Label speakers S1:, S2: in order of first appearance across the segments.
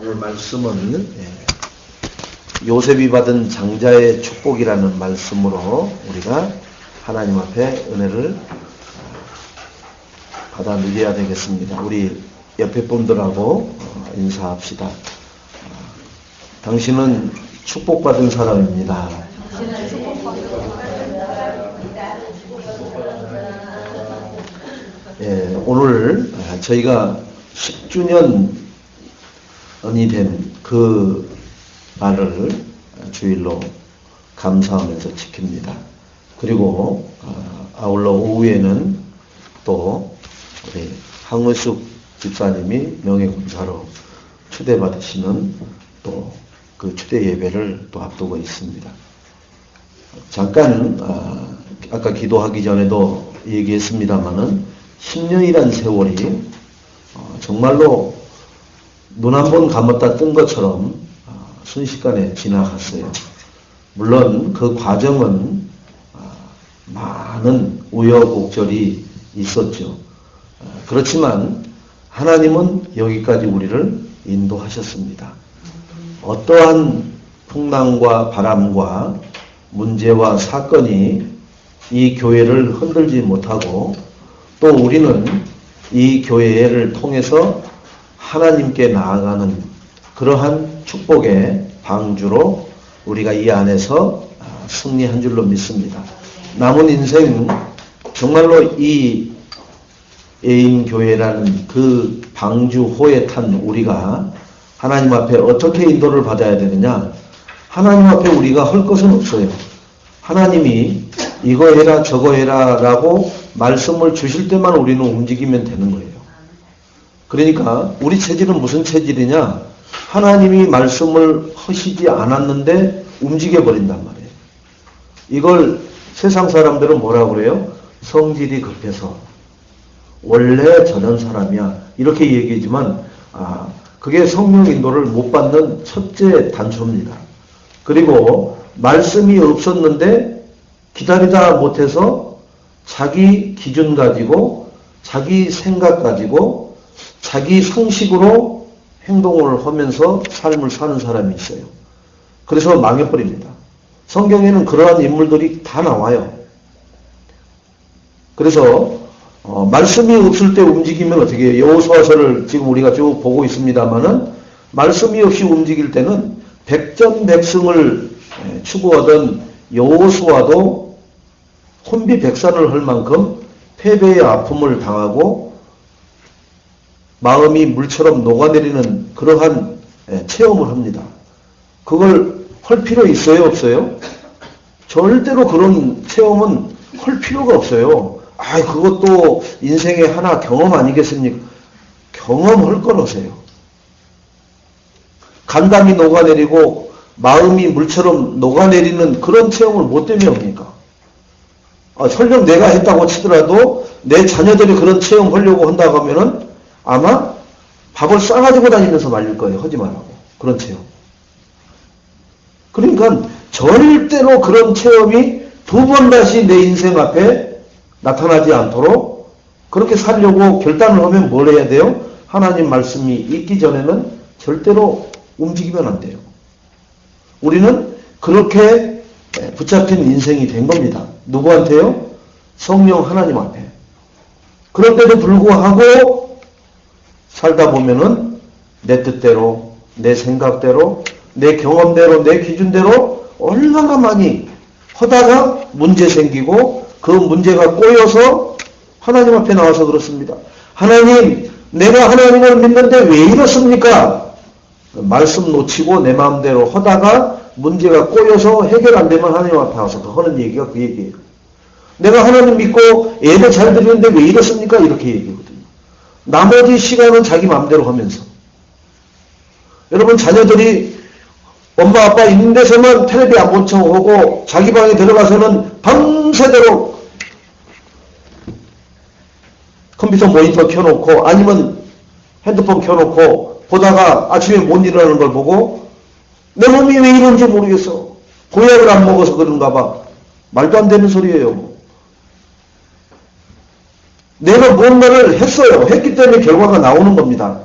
S1: 오늘 말씀은 요셉이 받은 장자의 축복이라는 말씀으로 우리가 하나님 앞에 은혜를 받아 누려야 되겠습니다. 우리 옆에 분들하고 인사합시다. 당신은 축복받은 사람입니다. 오늘 저희가 10주년이 된 그 날을 주일로 감사하면서 지킵니다. 그리고 아울러 오후에는 또 우리 황의숙 집사님이 명예검사로 초대받으시는 또 그 초대 예배를 또 앞두고 있습니다. 잠깐 아까 기도하기 전에도 얘기했습니다마는 10년이란 세월이 정말로 눈 한 번 감았다 뜬 것처럼 순식간에 지나갔어요. 물론 그 과정은 많은 우여곡절이 있었죠. 그렇지만 하나님은 여기까지 우리를 인도하셨습니다. 어떠한 풍랑과 바람과 문제와 사건이 이 교회를 흔들지 못하고 또 우리는 이 교회를 통해서 하나님께 나아가는 그러한 축복의 방주로 우리가 이 안에서 승리한 줄로 믿습니다. 남은 인생 정말로 이 애인교회라는 그 방주호에 탄 우리가 하나님 앞에 어떻게 인도를 받아야 되느냐? 하나님 앞에 우리가 할 것은 없어요. 하나님이 이거 해라 저거 해라 라고 말씀을 주실 때만 우리는 움직이면 되는 거예요. 그러니까 우리 체질은 무슨 체질이냐? 하나님이 말씀을 하시지 않았는데 움직여버린단 말이에요. 이걸 세상 사람들은 뭐라고 그래요? 성질이 급해서 원래 저런 사람이야 이렇게 얘기하지만 그게 성령 인도를 못 받는 첫째 단초입니다. 그리고 말씀이 없었는데 기다리다 못해서 자기 기준 가지고 자기 생각 가지고 자기 상식으로 행동을 하면서 삶을 사는 사람이 있어요. 그래서 망해버립니다. 성경에는 그러한 인물들이 다 나와요. 그래서 말씀이 없을 때 움직이면 어떻게 해요? 여호수아서를 지금 우리가 쭉 보고 있습니다만은 말씀이 없이 움직일 때는 백전백승을 추구하던 여호수아도 혼비백산을 할 만큼 패배의 아픔을 당하고 마음이 물처럼 녹아내리는 그러한 체험을 합니다. 그걸 할 필요 있어요? 없어요? 절대로 그런 체험은 할 필요가 없어요. 그것도 인생의 하나 경험 아니겠습니까? 경험할 거라세요. 간담이 녹아내리고 마음이 물처럼 녹아내리는 그런 체험을 뭐 때문에 합니까? 설령 내가 했다고 치더라도 내 자녀들이 그런 체험하려고 한다고 하면은 아마 밥을 싸가지고 다니면서 말릴 거예요. 하지 말라고. 그런 체험. 그러니까 절대로 그런 체험이 두 번 다시 내 인생 앞에 나타나지 않도록 그렇게 살려고 결단을 하면 뭘 해야 돼요? 하나님 말씀이 있기 전에는 절대로 움직이면 안 돼요. 우리는 그렇게 붙잡힌 인생이 된 겁니다. 누구한테요? 성령 하나님 앞에. 그런데도 불구하고 살다 보면은 내 뜻대로, 내 생각대로, 내 경험대로, 내 기준대로 얼마나 많이 하다가 문제 생기고 그 문제가 꼬여서 하나님 앞에 나와서 그렇습니다. 하나님, 내가 하나님을 믿는데 왜 이렇습니까? 말씀 놓치고 내 마음대로 하다가 문제가 꼬여서 해결 안 되면 하나님 앞에 와서 하는 얘기가 그 얘기예요. 내가 하나님 믿고 예배 잘 드리는데 왜 이렇습니까? 이렇게 얘기거든요. 나머지 시간은 자기 마음대로 하면서. 여러분 자녀들이 엄마 아빠 있는 데서만 텔레비 안 본 척하고 자기 방에 들어가서는 밤새도록 컴퓨터 모니터 켜놓고 아니면 핸드폰 켜놓고 보다가 아침에 못 일어나는 걸 보고 내 몸이 왜 이런지 모르겠어. 보약을 안 먹어서 그런가 봐. 말도 안 되는 소리예요. 내가 무언가를 했어요. 했기 때문에 결과가 나오는 겁니다.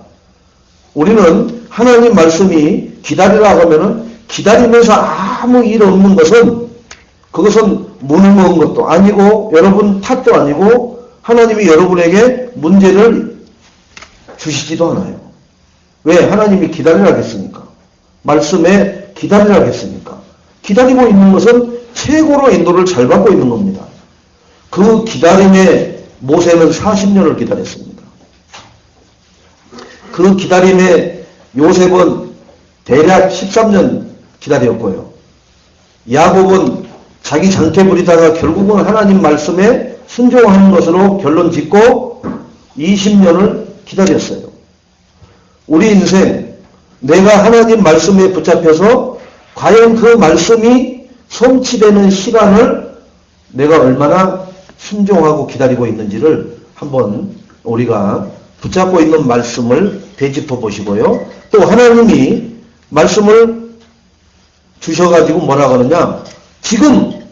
S1: 우리는 하나님 말씀이 기다리라고 하면은 기다리면서 아무 일 없는 것은 그것은 무능한 것도 아니고 여러분 탓도 아니고 하나님이 여러분에게 문제를 주시지도 않아요. 왜? 하나님이 기다리라 했습니까? 말씀에 기다리라 했습니까? 기다리고 있는 것은 최고로 인도를 잘 받고 있는 겁니다. 그 기다림에 모세는 40년을 기다렸습니다. 그 기다림에 요셉은 대략 13년 기다렸고요. 야곱은 자기 장태 부리다가 결국은 하나님 말씀에 순종하는 것으로 결론 짓고 20년을 기다렸어요. 우리 인생 내가 하나님 말씀에 붙잡혀서 과연 그 말씀이 성취되는 시간을 내가 얼마나 순종하고 기다리고 있는지를 한번 우리가 붙잡고 있는 말씀을 되짚어 보시고요. 또 하나님이 말씀을 주셔가지고 뭐라고 하느냐, 지금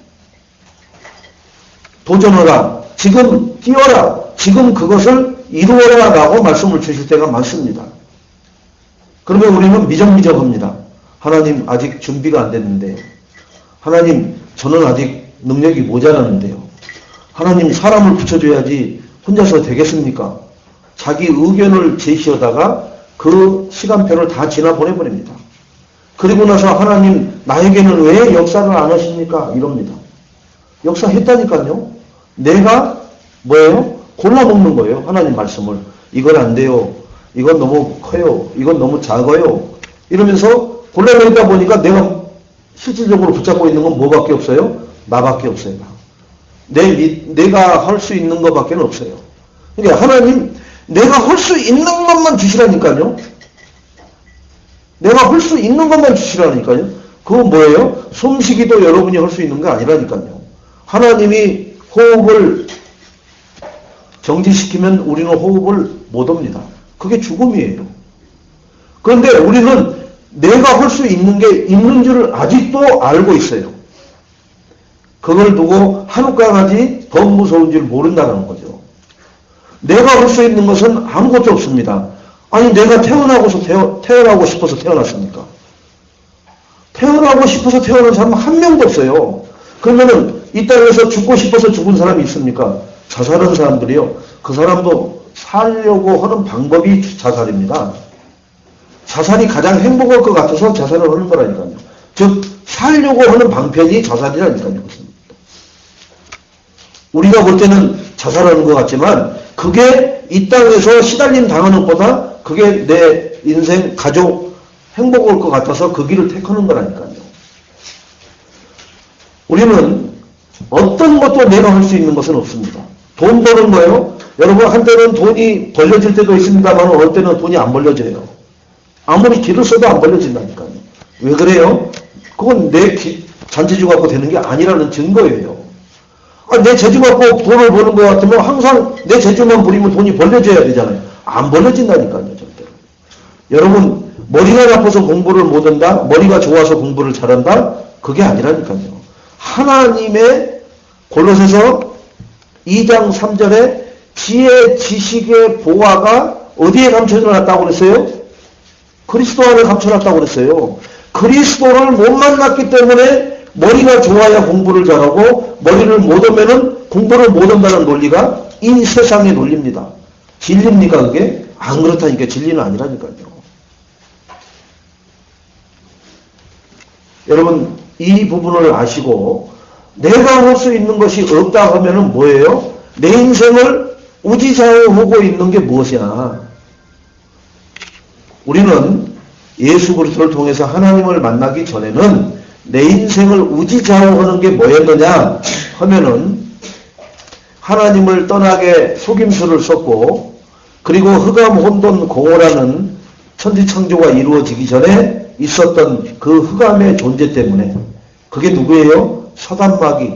S1: 도전하라, 지금 뛰어라, 지금 그것을 이루어라 라고 말씀을 주실 때가 많습니다. 그러면 우리는 미적미적합니다. 하나님 아직 준비가 안 됐는데, 하나님 저는 아직 능력이 모자라는데요. 하나님 사람을 붙여줘야지 혼자서 되겠습니까? 자기 의견을 제시하다가 그 시간표를 다 지나 보내버립니다. 그리고 나서 하나님 나에게는 왜 역사를 안 하십니까? 이럽니다. 역사했다니까요. 내가 뭐예요? 골라먹는 거예요. 하나님 말씀을. 이건 안 돼요. 이건 너무 커요. 이건 너무 작아요. 이러면서 골라내다 보니까 내가 실질적으로 붙잡고 있는 건 뭐밖에 없어요? 나밖에 없어요. 내가 할 수 있는 것밖에 없어요. 그러니까 하나님 내가 할 수 있는 것만 주시라니까요. 내가 할 수 있는 것만 주시라니까요. 그건 뭐예요? 숨쉬기도 여러분이 할 수 있는 게 아니라니까요. 하나님이 호흡을 정지시키면 우리는 호흡을 못 합니다. 그게 죽음이에요. 그런데 우리는 내가 할 수 있는 게 있는 줄 아직도 알고 있어요. 그걸 두고 한우강아지 더 무서운 줄 모른다는 거죠. 내가 할 수 있는 것은 아무것도 없습니다. 아니 내가 태어나고 싶어서 태어났습니까? 태어나고 싶어서 태어난 사람은 한 명도 없어요. 그러면은 이 땅에서 죽고 싶어서 죽은 사람이 있습니까? 자살한 사람들이요. 그 사람도 살려고 하는 방법이 자살입니다. 자살이 가장 행복할 것 같아서 자살을 하는 거라니까요. 즉 살려고 하는 방편이 자살이라니까요. 우리가 볼 때는 자살하는 것 같지만 그게 이 땅에서 시달림 당하는 것보다 그게 내 인생, 가족 행복할 것 같아서 그 길을 택하는 거라니까요. 우리는 어떤 것도 내가 할 수 있는 것은 없습니다. 돈 버는 거예요. 여러분 한때는 돈이 벌려질 때도 있습니다만 어느 때는 돈이 안 벌려져요. 아무리 길을 써도 안 벌려진다니까요. 왜 그래요? 그건 내 잔재주 갖고 되는 게 아니라는 증거예요. 내 재주 갖고 돈을 버는 것 같으면 항상 내 재주만 부리면 돈이 벌려져야 되잖아요. 안 벌려진다니까요. 절대로. 여러분 머리가 나빠서 공부를 못한다? 머리가 좋아서 공부를 잘한다? 그게 아니라니까요. 하나님의 골로새서 2장 3절에 지혜, 지식의 보화가 어디에 감춰놨다고 그랬어요? 그리스도 안에 감춰놨다고 그랬어요. 그리스도를 못 만났기 때문에 머리가 좋아야 공부를 잘하고 머리를 못 오면은 공부를 못 한다는 논리가 이 세상의 논리입니다. 진리입니까 그게? 안 그렇다니까. 진리는 아니라니까요. 여러분 이 부분을 아시고 내가 할 수 있는 것이 없다 하면은 뭐예요? 내 인생을 우지좌우하고 있는 게 무엇이냐? 우리는 예수 그리스도를 통해서 하나님을 만나기 전에는 내 인생을 우지좌우하는 게 뭐였느냐 하면은 하나님을 떠나게 속임수를 썼고 그리고 흑암 혼돈 공허라는 천지창조가 이루어지기 전에 있었던 그 흑암의 존재 때문에 그게 누구예요? 사단마귀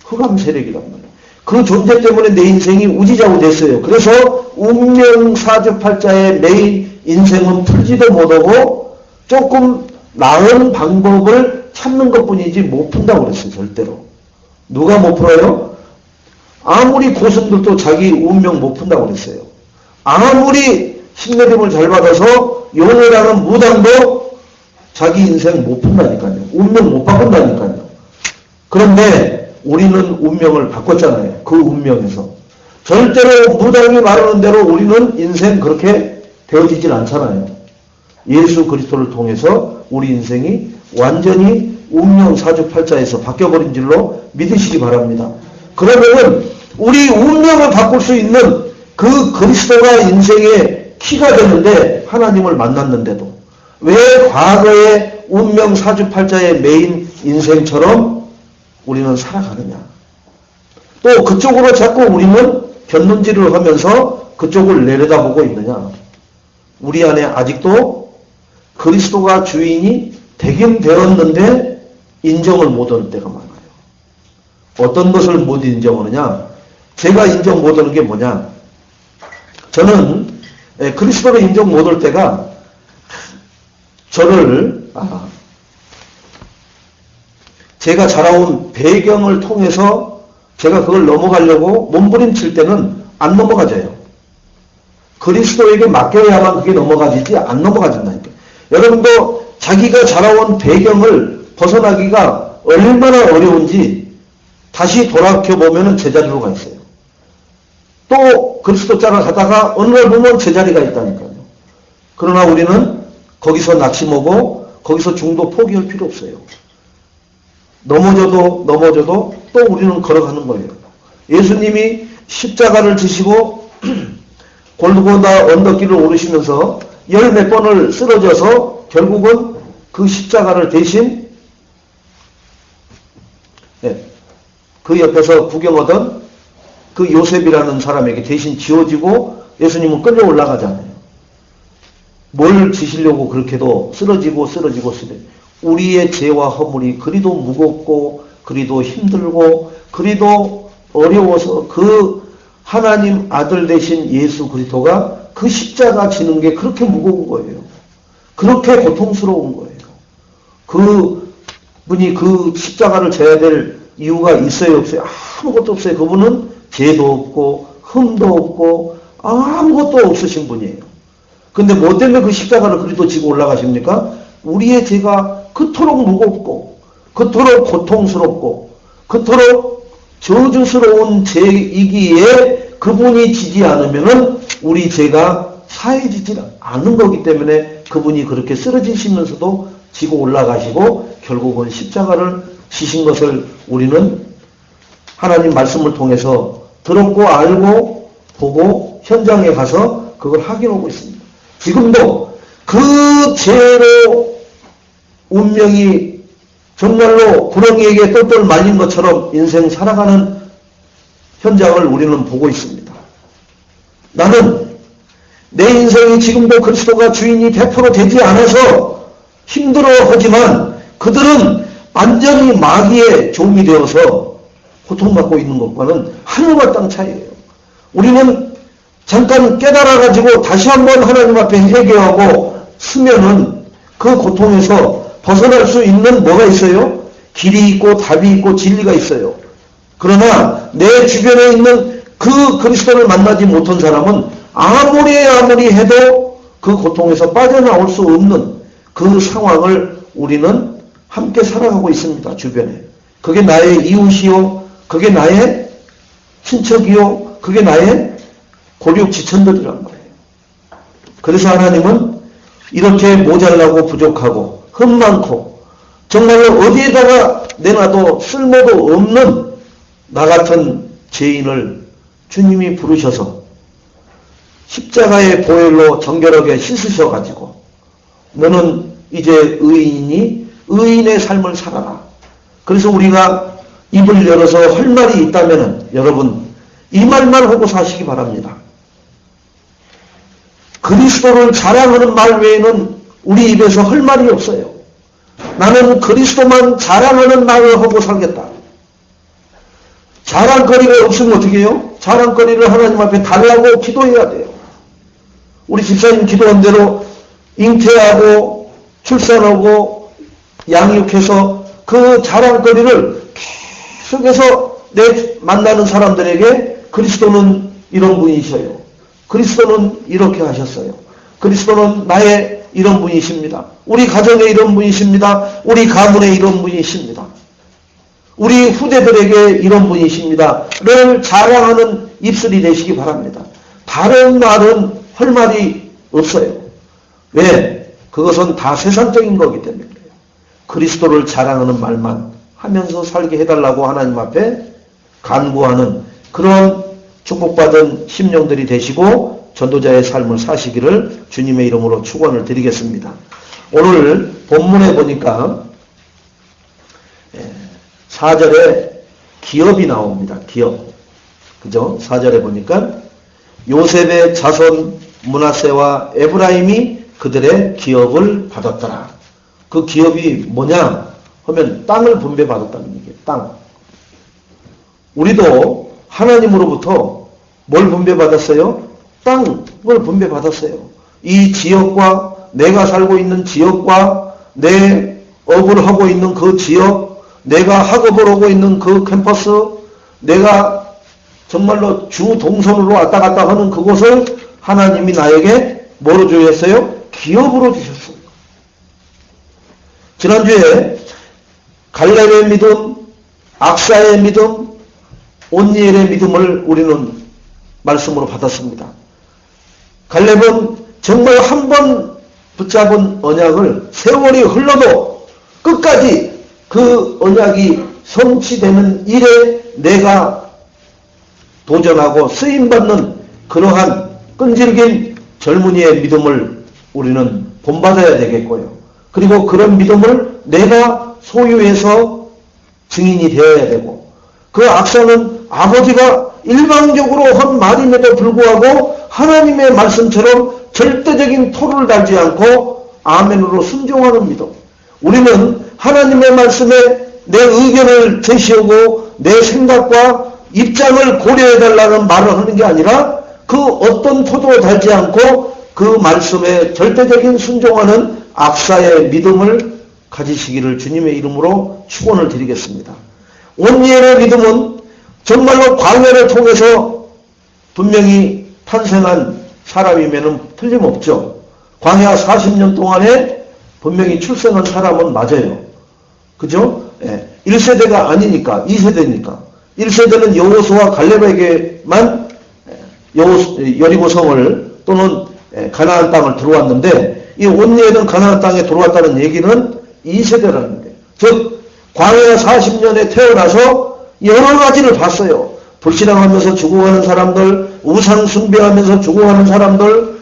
S1: 흑암 세력이란 말이에요. 그 존재 때문에 내 인생이 우지좌우 됐어요. 그래서 운명사주팔자에 내 인생은 풀지도 못하고 조금 나은 방법을 찾는 것뿐이지 못 푼다고 그랬어요. 절대로. 누가 못 풀어요? 아무리 고승들도 자기 운명 못 푼다고 그랬어요. 아무리 신내림을 잘 받아서 용이라는 무당도 자기 인생 못 푼다니까요. 운명 못 바꾼다니까요. 그런데 우리는 운명을 바꿨잖아요. 그 운명에서. 절대로 무당이 말하는 대로 우리는 인생 그렇게 되어지질 않잖아요. 예수 그리스도를 통해서 우리 인생이 완전히 운명 사주팔자에서 바뀌어버린 줄로 믿으시기 바랍니다. 그러면은 우리 운명을 바꿀 수 있는 그 그리스도가 인생의 키가 되는데 하나님을 만났는데도 왜 과거의 운명 사주팔자의 메인 인생처럼 우리는 살아가느냐. 또 그쪽으로 자꾸 우리는 곁눈질을 하면서 그쪽을 내려다보고 있느냐. 우리 안에 아직도 그리스도가 주인이 되긴 되었는데 인정을 못하는 때가 많아요. 어떤 것을 못 인정하느냐. 제가 인정 못하는 게 뭐냐. 저는 그리스도를 인정 못할 때가 저를 제가 자라온 배경을 통해서 제가 그걸 넘어가려고 몸부림칠 때는 안 넘어가져요. 그리스도에게 맡겨야만 그게 넘어가지지 안 넘어가진다니까. 여러분도 자기가 자라온 배경을 벗어나기가 얼마나 어려운지 다시 돌아켜보면 제자리로 가 있어요. 또 그리스도 따라가다가 어느 날 보면 제자리가 있다니까요. 그러나 우리는 거기서 낙심하고 거기서 중도 포기할 필요 없어요. 넘어져도 또 우리는 걸어가는 거예요. 예수님이 십자가를 지시고 골고다 언덕길을 오르시면서 열 몇 번을 쓰러져서 결국은 그 십자가를 대신 그 옆에서 구경하던 그 요셉이라는 사람에게 대신 지어지고 예수님은 끌려 올라가잖아요. 뭘 지시려고 그렇게도 쓰러지고. 우리의 죄와 허물이 그리도 무겁고 그리도 힘들고 그리도 어려워서 그 하나님 아들 되신 예수 그리스도가 그 십자가 지는 게 그렇게 무거운 거예요. 그렇게 고통스러운 거예요. 그 분이 그 십자가를 져야 될 이유가 있어요, 없어요? 아무것도 없어요. 그분은 죄도 없고 흠도 없고 아무것도 없으신 분이에요. 근데 뭐 때문에 그 십자가를 그리도 지고 올라가십니까? 우리의 죄가 그토록 무겁고 그토록 고통스럽고 그토록 저주스러운 죄이기에 그분이 지지 않으면은 우리 죄가 사해지지 않는 거기 때문에 그분이 그렇게 쓰러지시면서도 지고 올라가시고 결국은 십자가를 지신 것을 우리는 하나님 말씀을 통해서 들었고 알고 보고 현장에 가서 그걸 확인하고 있습니다. 지금도 그 죄로 운명이 정말로 구렁이에게 똘똘 말린 것처럼 인생 살아가는 현장을 우리는 보고 있습니다. 나는 내 인생이 지금도 그리스도가 주인이 100% 되지 않아서 힘들어하지만 그들은 완전히 마귀의 종이 되어서 고통받고 있는 것과는 하늘과 땅 차이예요. 우리는 잠깐 깨달아가지고 다시 한번 하나님 앞에 회개하고 쓰면은 그 고통에서 벗어날 수 있는 뭐가 있어요? 길이 있고 답이 있고 진리가 있어요. 그러나 내 주변에 있는 그 그리스도를 만나지 못한 사람은 아무리 해도 그 고통에서 빠져나올 수 없는 그 상황을 우리는 함께 살아가고 있습니다. 주변에. 그게 나의 이웃이요. 그게 나의 친척이요. 그게 나의 골육 지천들이란 말이에요. 그래서 하나님은 이렇게 모자라고 부족하고 흠 많고 정말로 어디에다가 내놔도 쓸모도 없는 나 같은 죄인을 주님이 부르셔서 십자가의 보혈로 정결하게 씻으셔가지고 너는 이제 의인이니 의인의 삶을 살아라. 그래서 우리가 입을 열어서 할 말이 있다면은 여러분 이 말만 하고 사시기 바랍니다. 그리스도를 자랑하는 말 외에는 우리 입에서 할 말이 없어요. 나는 그리스도만 자랑하는 말을 하고 살겠다. 자랑거리가 없으면 어떻게 해요? 자랑거리를 하나님 앞에 달라고 기도해야 돼요. 우리 집사님 기도한 대로 잉태하고 출산하고 양육해서 그 자랑거리를 계속해서 내 만나는 사람들에게 그리스도는 이런 분이셔요. 그리스도는 이렇게 하셨어요. 그리스도는 나의 이런 분이십니다. 우리 가정에 이런 분이십니다. 우리 가문에 이런 분이십니다. 우리 후대들에게 이런 분이십니다.를 자랑하는 입술이 되시기 바랍니다. 다른 말은 할 말이 없어요. 왜? 그것은 다 세상적인 거기 때문에 그래요. 그리스도를 자랑하는 말만 하면서 살게 해달라고 하나님 앞에 간구하는 그런 축복받은 심령들이 되시고 전도자의 삶을 사시기를 주님의 이름으로 축원을 드리겠습니다. 오늘 본문에 보니까 4절에 기업이 나옵니다. 기업. 그죠? 4절에 보니까 요셉의 자손 므낫세와 에브라임이 그들의 기업을 받았더라. 그 기업이 뭐냐 하면 땅을 분배받았다는 얘기예요. 땅. 우리도 하나님으로부터 뭘 분배받았어요? 땅을 분배받았어요. 이 지역과 내가 살고 있는 지역과 내 업을 하고 있는 그 지역, 내가 학업을 하고 있는 그 캠퍼스, 내가 정말로 주 동선으로 왔다 갔다 하는 그곳을 하나님이 나에게 뭐로 주셨어요? 기업으로 주셨어요. 지난주에 갈렙의 믿음, 악사의 믿음, 온니엘의 믿음을 우리는 말씀으로 받았습니다. 갈렙은 정말 한 번 붙잡은 언약을 세월이 흘러도 끝까지 그 언약이 성취되는 일에 내가 도전하고 쓰임받는 그러한 끈질긴 젊은이의 믿음을 우리는 본받아야 되겠고요. 그리고 그런 믿음을 내가 소유해서 증인이 되어야 되고, 그 악사는 아버지가 일방적으로 한 말임에도 불구하고 하나님의 말씀처럼 절대적인 토를 달지 않고 아멘으로 순종하는 믿음. 우리는 하나님의 말씀에 내 의견을 제시하고 내 생각과 입장을 고려해달라는 말을 하는 게 아니라 그 어떤 토도 달지 않고 그 말씀에 절대적인 순종하는 악사의 믿음을 가지시기를 주님의 이름으로 축원을 드리겠습니다. 온니엘의 믿음은 정말로 광야를 통해서 분명히 탄생한 사람이면은 틀림없죠. 광야 40년 동안에 분명히 출생한 사람은 맞아요. 그죠? 1세대가 아니니까 2세대니까. 1세대는 여호수아 갈렙에게만 여리고성을 또는 가나안 땅을 들어왔는데, 이 온니엘은 가나안 땅에 들어왔다는 얘기는 2세대라는 거예요. 즉 광야 40년에 태어나서 여러 가지를 봤어요. 불신앙하면서 죽어가는 사람들, 우상 숭배하면서 죽어가는 사람들,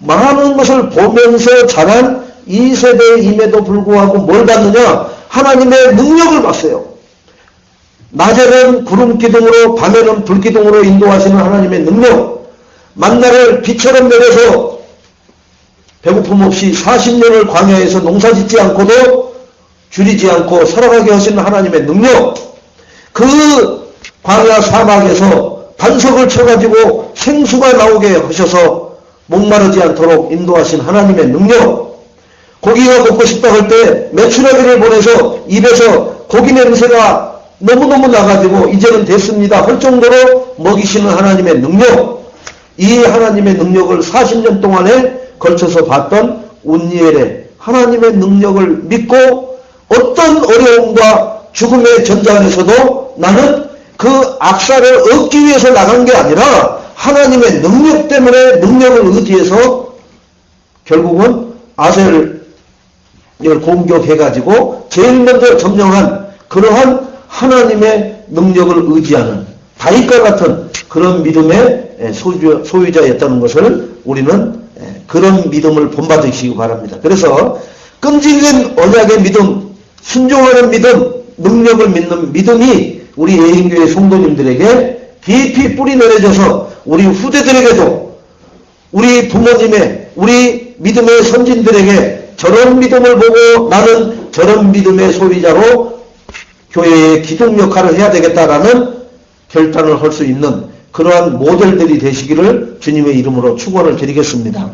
S1: 많은 것을 보면서 자란 2세대임에도 불구하고 뭘 봤느냐? 하나님의 능력을 봤어요. 낮에는 구름 기둥으로 밤에는 불 기둥으로 인도하시는 하나님의 능력, 만나를 비처럼 내려서 배고픔 없이 40년을 광야에서 농사짓지 않고도 줄이지 않고 살아가게 하시는 하나님의 능력, 그 광야 사막에서 반석을 쳐가지고 생수가 나오게 하셔서 목마르지 않도록 인도하신 하나님의 능력, 고기가 먹고 싶다 할 때 메추라기를 보내서 입에서 고기 냄새가 너무너무 나가지고 이제는 됐습니다 할 정도로 먹이시는 하나님의 능력, 이 하나님의 능력을 40년 동안에 걸쳐서 봤던 온니엘의 하나님의 능력을 믿고 어떤 어려움과 죽음의 전장에서도 나는 그 악사를 얻기 위해서 나간 게 아니라 하나님의 능력 때문에 능력을 의지해서 결국은 아셀을 공격해가지고 제일 먼저 점령한 그러한 하나님의 능력을 의지하는 다윗과 같은 그런 믿음의 소유자였다는 것을 우리는 그런 믿음을 본받으시기 바랍니다. 그래서 끈질긴 언약의 믿음, 순종하는 믿음, 능력을 믿는 믿음이 우리 예인교회 성도님들에게 깊이 뿌리 내려져서 우리 후대들에게도, 우리 부모님의, 우리 믿음의 선진들에게 저런 믿음을 보고 나는 저런 믿음의 소유자로 교회의 기둥 역할을 해야 되겠다라는 결단을 할 수 있는 그러한 모델들이 되시기를 주님의 이름으로 축원을 드리겠습니다.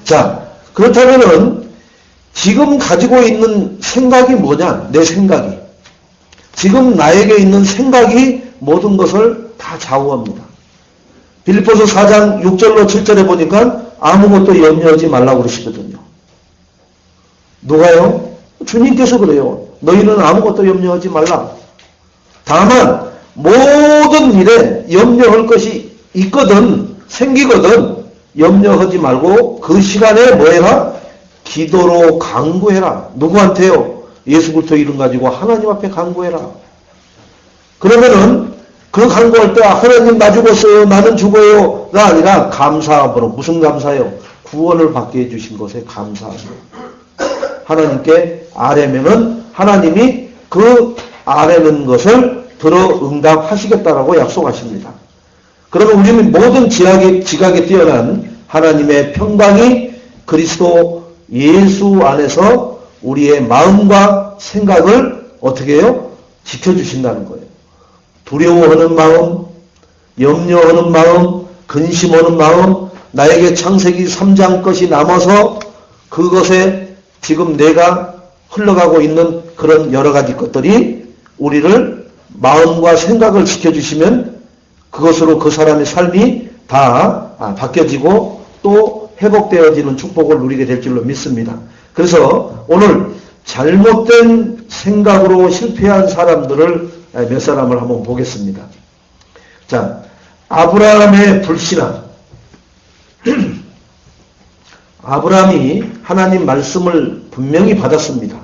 S1: 자, 그렇다면은 지금 가지고 있는 생각이 뭐냐? 내 생각이. 지금 나에게 있는 생각이 모든 것을 다 좌우합니다. 빌립보서 4장 6절로 7절에 보니까 아무것도 염려하지 말라고 그러시거든요. 누가요? 주님께서 그래요. 너희는 아무것도 염려하지 말라. 다만 모든 일에 염려할 것이 있거든, 생기거든, 염려하지 말고 그 시간에 뭐 해라? 기도로 간구해라. 누구한테요? 예수 그리스도 이름 가지고 하나님 앞에 간구해라. 그러면은 그 간구할 때 하나님 나 죽었어요, 나는 죽어요가 아니라 감사함으로. 무슨 감사요? 구원을 받게 해주신 것에 감사하죠. 하나님께 아뢰면은 하나님이 그 아뢰는 것을 들어 응답하시겠다라고 약속하십니다. 그러면 우리는 모든 지각에 뛰어난 하나님의 평강이 그리스도 예수 안에서 우리의 마음과 생각을 어떻게 해요? 지켜주신다는 거예요. 두려워하는 마음, 염려하는 마음, 근심하는 마음, 나에게 창세기 3장 것이 남아서 그것에 지금 내가 흘러가고 있는 그런 여러 가지 것들이 우리를 마음과 생각을 지켜주시면 그것으로 그 사람의 삶이 다 바뀌어지고 또 회복되어지는 축복을 누리게 될 줄로 믿습니다. 그래서 오늘 잘못된 생각으로 실패한 사람들을 몇 사람을 한번 보겠습니다. 자, 아브라함의 불신앙. 아브라함이 하나님 말씀을 분명히 받았습니다.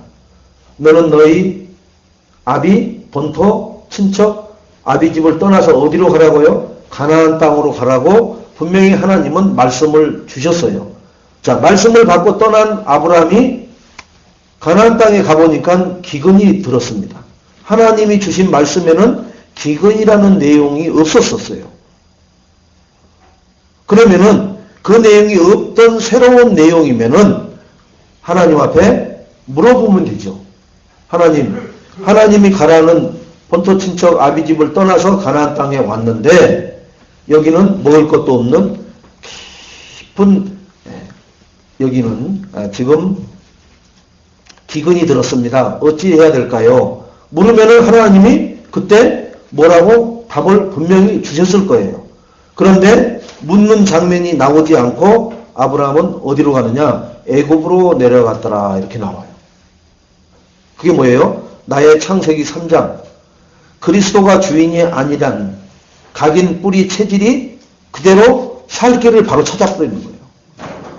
S1: 너는 너희 아비, 본토, 친척, 아비 집을 떠나서 어디로 가라고요? 가나안 땅으로 가라고 분명히 하나님은 말씀을 주셨어요. 자, 말씀을 받고 떠난 아브라함이 가나안 땅에 가보니까 기근이 들었습니다. 하나님이 주신 말씀에는 기근이라는 내용이 없었어요. 그러면은 그 내용이 없던 새로운 내용이면은 하나님 앞에 물어보면 되죠. 하나님이 가라는 본토 친척 아비집을 떠나서 가나안 땅에 왔는데 여기는 먹을 것도 없는 깊은 여기는 지금 기근이 들었습니다. 어찌 해야 될까요? 물으면은 하나님이 그때 뭐라고 답을 분명히 주셨을 거예요. 그런데 묻는 장면이 나오지 않고 아브라함은 어디로 가느냐? 애굽으로 내려갔더라 이렇게 나와요. 그게 뭐예요? 나의 창세기 3장. 그리스도가 주인이 아니란 각인 뿌리 체질이 그대로 살 길을 바로 찾아버리는 거예요.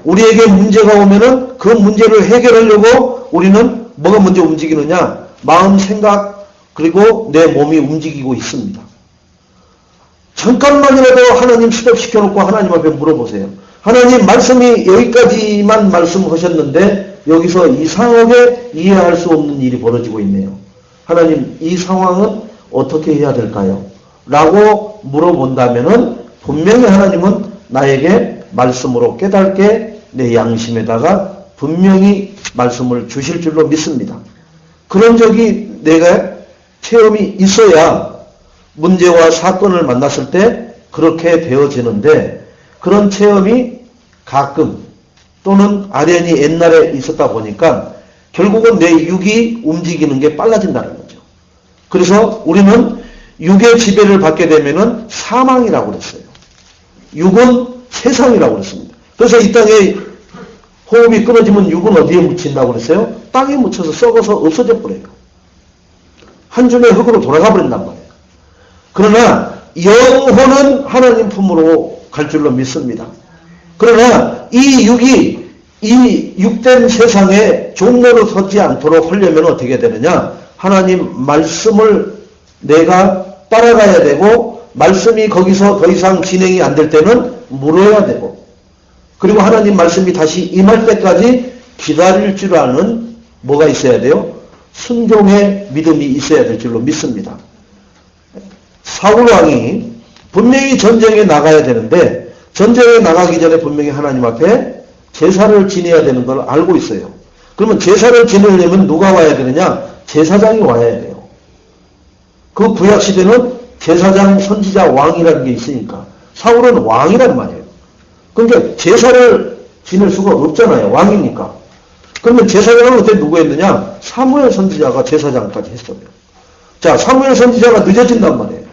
S1: 우리에게 문제가 오면은 그 문제를 해결하려고 우리는 뭐가 먼저 움직이느냐? 마음, 생각, 그리고 내 몸이 움직이고 있습니다. 잠깐만이라도 하나님 스톱시켜놓고 하나님 앞에 물어보세요. 하나님 말씀이 여기까지만 말씀하셨는데 여기서 이상하게 이해할 수 없는 일이 벌어지고 있네요. 하나님 이 상황은 어떻게 해야 될까요? 라고 물어본다면은 분명히 하나님은 나에게 말씀으로 깨닫게 내 양심에다가 분명히 말씀을 주실 줄로 믿습니다. 그런 적이 내가 체험이 있어야 문제와 사건을 만났을 때 그렇게 되어지는데 그런 체험이 가끔 또는 아련히 옛날에 있었다 보니까 결국은 내 육이 움직이는 게 빨라진다는 거죠. 그래서 우리는 육의 지배를 받게 되면은 사망이라고 그랬어요. 육은 세상이라고 그랬습니다. 그래서 이 땅에 호흡이 끊어지면 육은 어디에 묻힌다고 그랬어요? 땅에 묻혀서 썩어서 없어져 버려요. 한 줌의 흙으로 돌아가 버린단 말이에요. 그러나 영혼은 하나님 품으로 갈 줄로 믿습니다. 그러나 이 육이 이 육된 세상에 종로로 서지 않도록 하려면 어떻게 되느냐? 하나님 말씀을 내가 따라가야 되고 말씀이 거기서 더 이상 진행이 안 될 때는 물어야 되고 그리고 하나님 말씀이 다시 임할 때까지 기다릴 줄 아는 뭐가 있어야 돼요? 순종의 믿음이 있어야 될 줄로 믿습니다. 사울왕이 분명히 전쟁에 나가야 되는데 전쟁에 나가기 전에 분명히 하나님 앞에 제사를 지내야 되는 걸 알고 있어요. 그러면 제사를 지내려면 누가 와야 되느냐? 제사장이 와야 돼요. 그 구약시대는 제사장, 선지자, 왕이라는 게 있으니까 사울은 왕이란 말이에요. 그러니까 제사를 지낼 수가 없잖아요. 왕이니까. 그러면 제사장은 그때 누구 했느냐? 사무엘 선지자가 제사장까지 했어요. 자, 사무엘 선지자가 늦어진단 말이에요.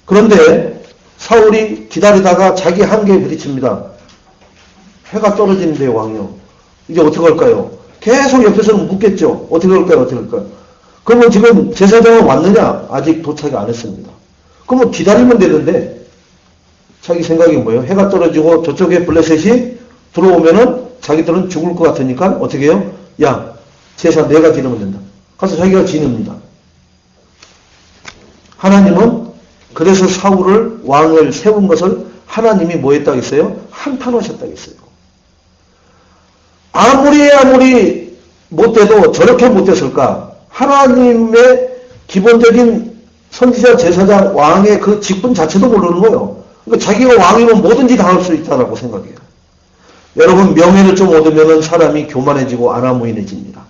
S1: 그런데 사울이 기다리다가 자기 한계에 부딪힙니다. 해가 떨어지는데 왕이요. 이제 어떻게 할까요? 계속 옆에서는 묻겠죠. 어떻게 할까요? 어떻게 할까요? 그러면 지금 제사장은 왔느냐? 아직 도착이 안 했습니다. 그러면 기다리면 되는데 자기 생각이 뭐예요? 해가 떨어지고 저쪽에 블레셋이 들어오면은 자기들은 죽을 것 같으니까 어떻게 해요? 야, 제사 내가 지르면 된다. 가서 자기가 지릅니다. 하나님은 그래서 사울을 왕을 세운 것을 하나님이 뭐 했다고 했어요? 한탄하셨다고 했어요. 아무리 못돼도 저렇게 못됐을까? 하나님의 기본적인 선지자, 제사장, 왕의 그 직분 자체도 모르는 거예요. 그러니까 자기가 왕이면 뭐든지 당할 수 있다고 생각해요. 여러분, 명예를 좀 얻으면 사람이 교만해지고 아나무인해집니다.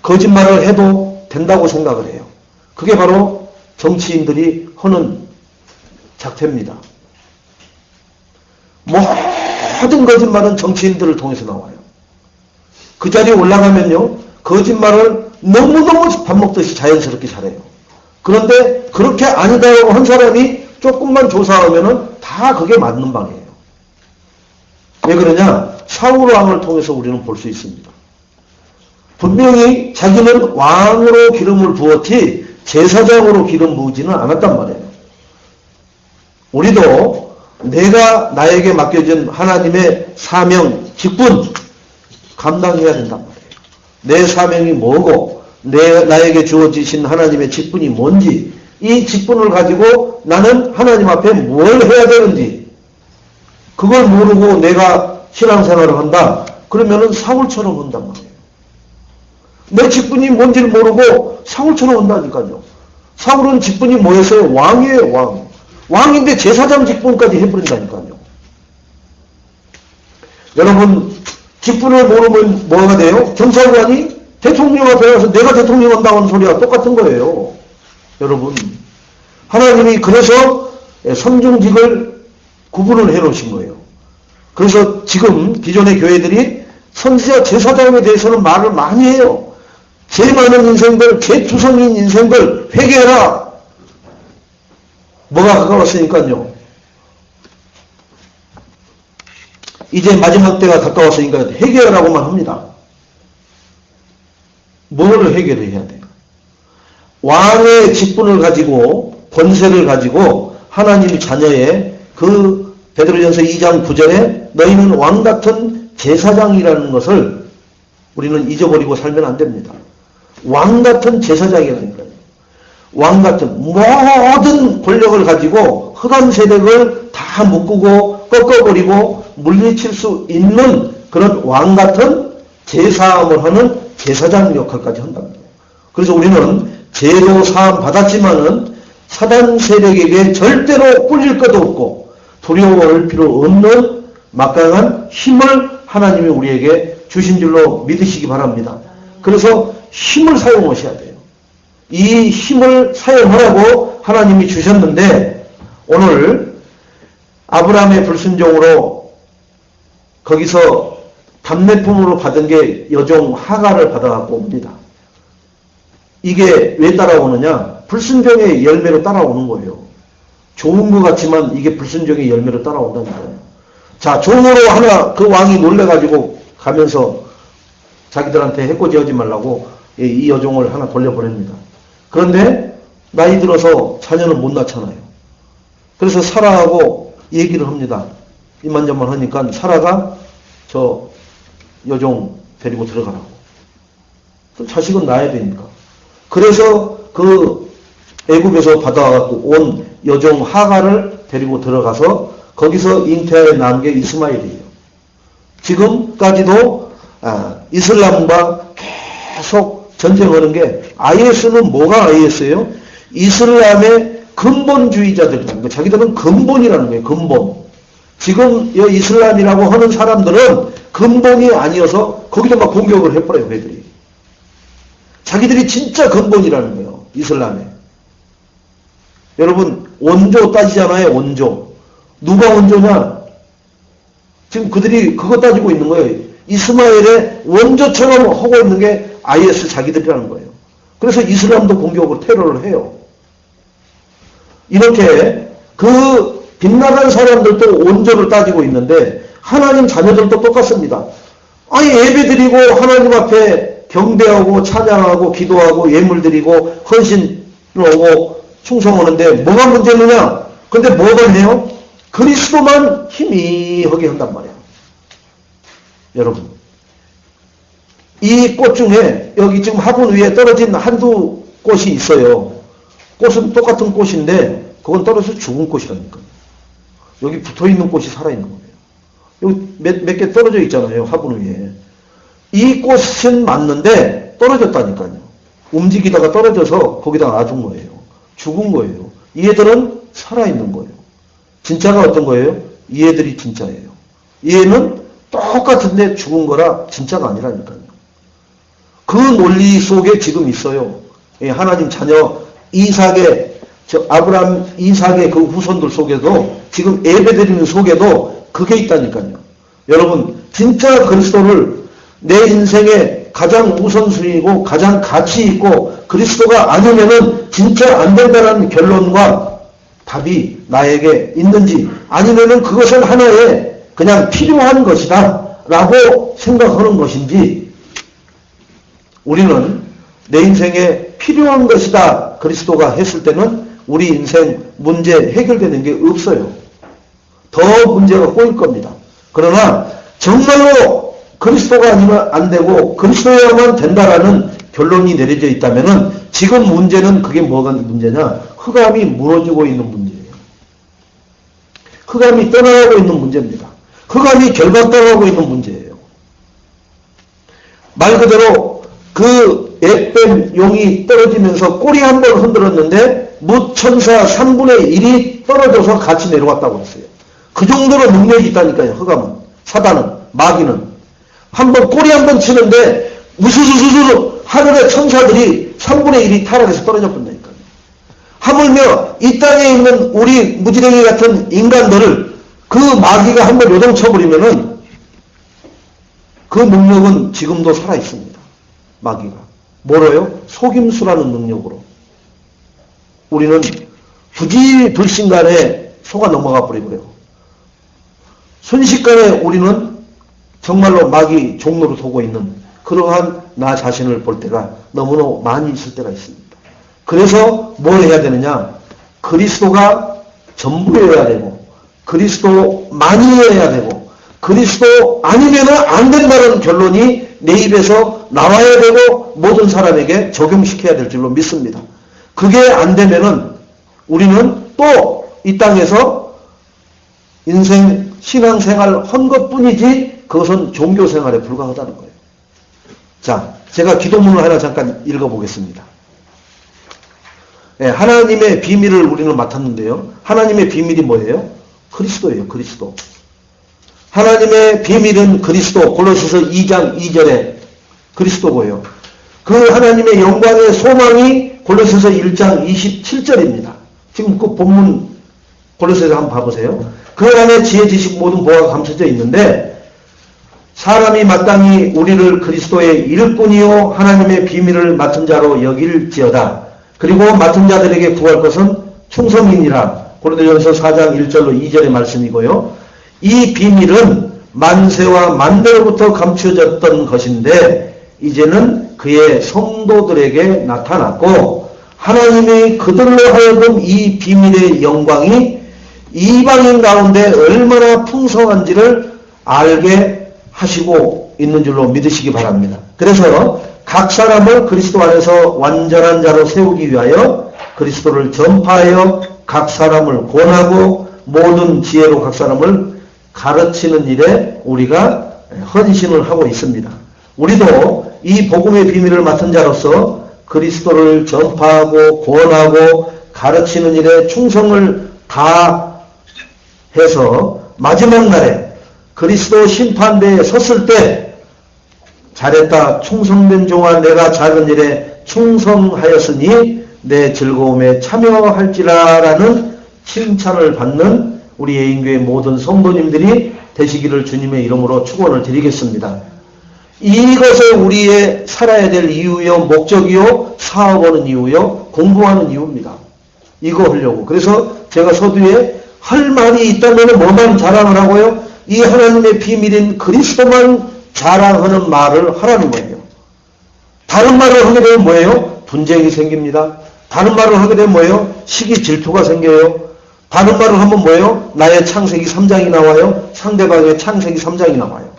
S1: 거짓말을 해도 된다고 생각을 해요. 그게 바로 정치인들이 하는 작태입니다. 모든 거짓말은 정치인들을 통해서 나와요. 그 자리에 올라가면요, 거짓말을 너무너무 밥 먹듯이 자연스럽게 잘해요. 그런데 그렇게 아니다라고 한 사람이 조금만 조사하면은 다 그게 맞는 방이에요. 왜 그러냐? 사울 왕을 통해서 우리는 볼 수 있습니다. 분명히 자기는 왕으로 기름을 부었지 제사장으로 기름 부으지는 않았단 말이에요. 우리도 내가 나에게 맡겨진 하나님의 사명, 직분 감당해야 된단 말이에요. 내 사명이 뭐고 나에게 주어지신 하나님의 직분이 뭔지, 이 직분을 가지고 나는 하나님 앞에 뭘 해야 되는지 그걸 모르고 내가 신앙생활을 한다. 그러면은 사울처럼 한단 말이에요. 내 직분이 뭔지를 모르고 사울처럼 한다니까요. 사울은 직분이 뭐였어요? 왕이에요, 왕. 왕인데 제사장 직분까지 해버린다니까요. 여러분, 직분을 모르면 뭐가 돼요? 경찰관이 대통령 앞에 가서 내가 대통령 한다고 하는 소리와 똑같은 거예요. 여러분, 하나님이 그래서 선중직을 구분을 해놓으신 거예요. 그래서 지금 기존의 교회들이 선지자 제사장에 대해서는 말을 많이 해요. 죄 많은 인생들, 죄 투성인 인생들 회개해라. 뭐가 가까웠으니까요. 이제 마지막 때가 가까웠으니까 회개하라고만 합니다. 뭐를 회개를 해야 돼요? 왕의 직분을 가지고 권세를 가지고 하나님 자녀의 그 베드로전서 2장 9절에 너희는 왕같은 제사장이라는 것을 우리는 잊어버리고 살면 안 됩니다. 왕같은 제사장이라니까요. 왕같은 모든 권력을 가지고 흑암 세력을 다 묶고 꺾어버리고 물리칠 수 있는 그런 왕같은 제사함을 하는 제사장 역할까지 한답니다. 그래서 우리는 죄로 사함 받았지만은 사단 세력에게 절대로 꿀릴 것도 없고 두려워할 필요 없는 막강한 힘을 하나님이 우리에게 주신 줄로 믿으시기 바랍니다. 그래서 힘을 사용하셔야 돼요. 이 힘을 사용하라고 하나님이 주셨는데 오늘 아브라함의 불순종으로 거기서 답례품으로 받은 게 여종 하가를 받아갖고 옵니다. 이게 왜 따라오느냐? 불순종의 열매로 따라오는 거예요. 좋은 것 같지만 이게 불순종의 열매로 따라온다는 거예요. 자, 종으로 하나 그 왕이 놀래가지고 가면서 자기들한테 해코지하지 말라고 이 여종을 하나 돌려보냅니다. 그런데 나이 들어서 자녀는 못 낳잖아요. 그래서 사라하고 얘기를 합니다. 이만저만 하니까 사라가 저 여종 데리고 들어가라고. 자식은 낳아야 되니까. 그래서 그 애굽에서 받아갖고 온 여종 하가를 데리고 들어가서 거기서 잉태하여 낳은 게 이스마엘이에요. 지금까지도 이슬람과 계속 전쟁하는 게 IS는 뭐가 IS예요? 이슬람의 근본주의자들이라는 거예요. 자기들은 근본이라는 거예요. 근본. 지금 이 이슬람이라고 하는 사람들은 근본이 아니어서 거기도 막 공격을 해버려요. 애들이. 자기들이 진짜 근본이라는 거예요. 이슬람에. 여러분 원조 따지잖아요. 원조. 누가 원조냐? 지금 그들이 그거 따지고 있는 거예요. 이스마엘의 원조처럼 하고 있는 게 IS 자기들이라는 거예요. 그래서 이슬람도 공격으로 테러를 해요. 이렇게 그 빗나간 사람들도 원조를 따지고 있는데 하나님 자녀들도 똑같습니다. 아니 예배드리고 하나님 앞에 경배하고 찬양하고 기도하고 예물드리고 헌신을 하고 충성하는데 뭐가 문제느냐? 근데 뭐가 해요? 그리스도만 희미하게 한단 말이에요. 여러분, 이 꽃 중에 여기 지금 화분 위에 떨어진 한두 꽃이 있어요. 꽃은 똑같은 꽃인데 그건 떨어져서 죽은 꽃이라니까. 여기 붙어있는 꽃이 살아있는 거예요. 여기 몇 개 떨어져 있잖아요. 화분 위에. 이 꽃은 맞는데 떨어졌다니까요. 움직이다가 떨어져서 거기다가 놔둔 거예요. 죽은 거예요. 이 애들은 살아있는 거예요. 진짜가 어떤 거예요? 이 애들이 진짜예요. 얘는 똑같은데 죽은 거라 진짜가 아니라니까요. 그 논리 속에 지금 있어요. 하나님 자녀 이삭의 아브라함 이삭의 그 후손들 속에도 지금 예배드리는 속에도 그게 있다니까요. 여러분 진짜 그리스도를 내 인생의 가장 우선순위이고 가장 가치 있고 그리스도가 아니면은 진짜 안 된다는 결론과 답이 나에게 있는지 아니면은 그것은 하나의 그냥 필요한 것이다 라고 생각하는 것인지 우리는 내 인생에 필요한 것이다 그리스도가 했을 때는 우리 인생 문제 해결되는 게 없어요. 더 문제가 꼬일 겁니다. 그러나 정말로 그리스도가 아니면 안 되고 그리스도야만 된다라는 결론이 내려져 있다면은 지금 문제는 그게 뭐가 문제냐? 흑암이 무너지고 있는 문제예요. 흑암이 떠나가고 있는 문제입니다. 흑암이 결박당하고 있는 문제예요. 말 그대로 그 앳된 용이 떨어지면서 꼬리 한 번 흔들었는데 무천사 3분의 1이 떨어져서 같이 내려왔다고 했어요. 그 정도로 능력이 있다니까요. 흑암은. 사단은. 마귀는. 한번 꼬리 한 번 치는데 우수수수수 하늘의 천사들이 3분의 1이 타락해서 떨어져 버린다니까요. 하물며 이 땅에 있는 우리 무지랭이 같은 인간들을 그 마귀가 한번 요동쳐버리면은 그 능력은 지금도 살아있습니다. 마귀가. 뭐로요? 속임수라는 능력으로. 우리는 부지불신간에 속아 넘어가 버리고요. 순식간에 우리는 정말로 마귀 종로로 도고 있는 그러한 나 자신을 볼 때가 너무나 많이 있을 때가 있습니다. 그래서 뭘 해야 되느냐? 그리스도가 전부여야 되고 그리스도만이어야 되고 그리스도 아니면은 안 된다는 결론이 내 입에서 나와야 되고 모든 사람에게 적용시켜야 될 줄로 믿습니다. 그게 안 되면은 우리는 또 이 땅에서 인생 신앙생활 한 것뿐이지 그것은 종교생활에 불과하다는 거예요. 자, 제가 기도문을 하나 잠깐 읽어보겠습니다. 네, 하나님의 비밀을 우리는 맡았는데요. 하나님의 비밀이 뭐예요? 그리스도예요. 그리스도. 하나님의 비밀은 그리스도. 골로새서 2장 2절에 그리스도고요. 그 하나님의 영광의 소망이 골로새서 1장 27절입니다. 지금 그 본문 골로새서 한번 봐보세요. 그 안에 지혜, 지식, 모든 보화가 감춰져 있는데 사람이 마땅히 우리를 그리스도의 일꾼이요 하나님의 비밀을 맡은 자로 여길지어다. 그리고 맡은 자들에게 구할 것은 충성이니라. 고린도전서 4장 1절로 2절의 말씀이고요. 이 비밀은 만세와 만대로부터 감춰졌던 것인데 이제는 그의 성도들에게 나타났고 하나님이 그들로 하여금 이 비밀의 영광이 이방인 가운데 얼마나 풍성한지를 알게 하시고 있는 줄로 믿으시기 바랍니다. 그래서 각 사람을 그리스도 안에서 완전한 자로 세우기 위하여 그리스도를 전파하여 각 사람을 권하고 모든 지혜로 각 사람을 가르치는 일에 우리가 헌신을 하고 있습니다. 우리도 이 복음의 비밀을 맡은 자로서 그리스도를 전파하고 권하고 가르치는 일에 충성을 다해서 마지막 날에 그리스도 심판대에 섰을 때 잘했다 충성된 종아 내가 작은 일에 충성하였으니 내 즐거움에 참여할지라 라는 칭찬을 받는 우리 예인교회 모든 성도님들이 되시기를 주님의 이름으로 축원을 드리겠습니다. 이것이 우리의 살아야 될 이유요, 목적이요, 사업하는 이유요, 공부하는 이유입니다. 이거 하려고. 그래서 제가 서두에 할 말이 있다면 뭐만 자랑을 하고요? 이 하나님의 비밀인 그리스도만 자랑하는 말을 하라는 거예요. 다른 말을 하게 되면 뭐예요? 분쟁이 생깁니다. 다른 말을 하게 되면 뭐예요? 시기 질투가 생겨요. 다른 말을 하면 뭐예요? 나의 창세기 3장이 나와요. 상대방의 창세기 3장이 나와요.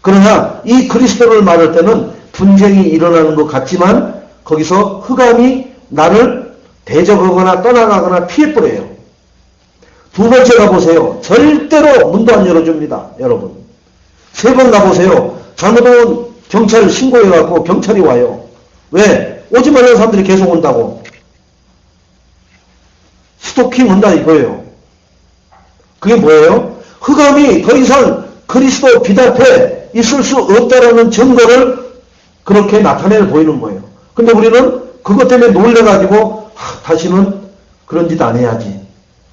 S1: 그러나 이 그리스도를 말할 때는 분쟁이 일어나는 것 같지만 거기서 흑암이 나를 대적하거나 떠나가거나 피해버려요. 두 번째 가보세요. 절대로 문도 안 열어줍니다. 여러분. 세 번 가보세요. 잘못하면 경찰 신고해갖고 경찰이 와요. 왜? 오지 말라는 사람들이 계속 온다고. 스토킹 한다 이거예요. 그게 뭐예요? 흑암이 더 이상 그리스도 빛 앞에 있을 수 없다라는 증거를 그렇게 나타내 보이는 거예요. 근데 우리는 그것 때문에 놀래가지고 다시는 그런 짓 안 해야지.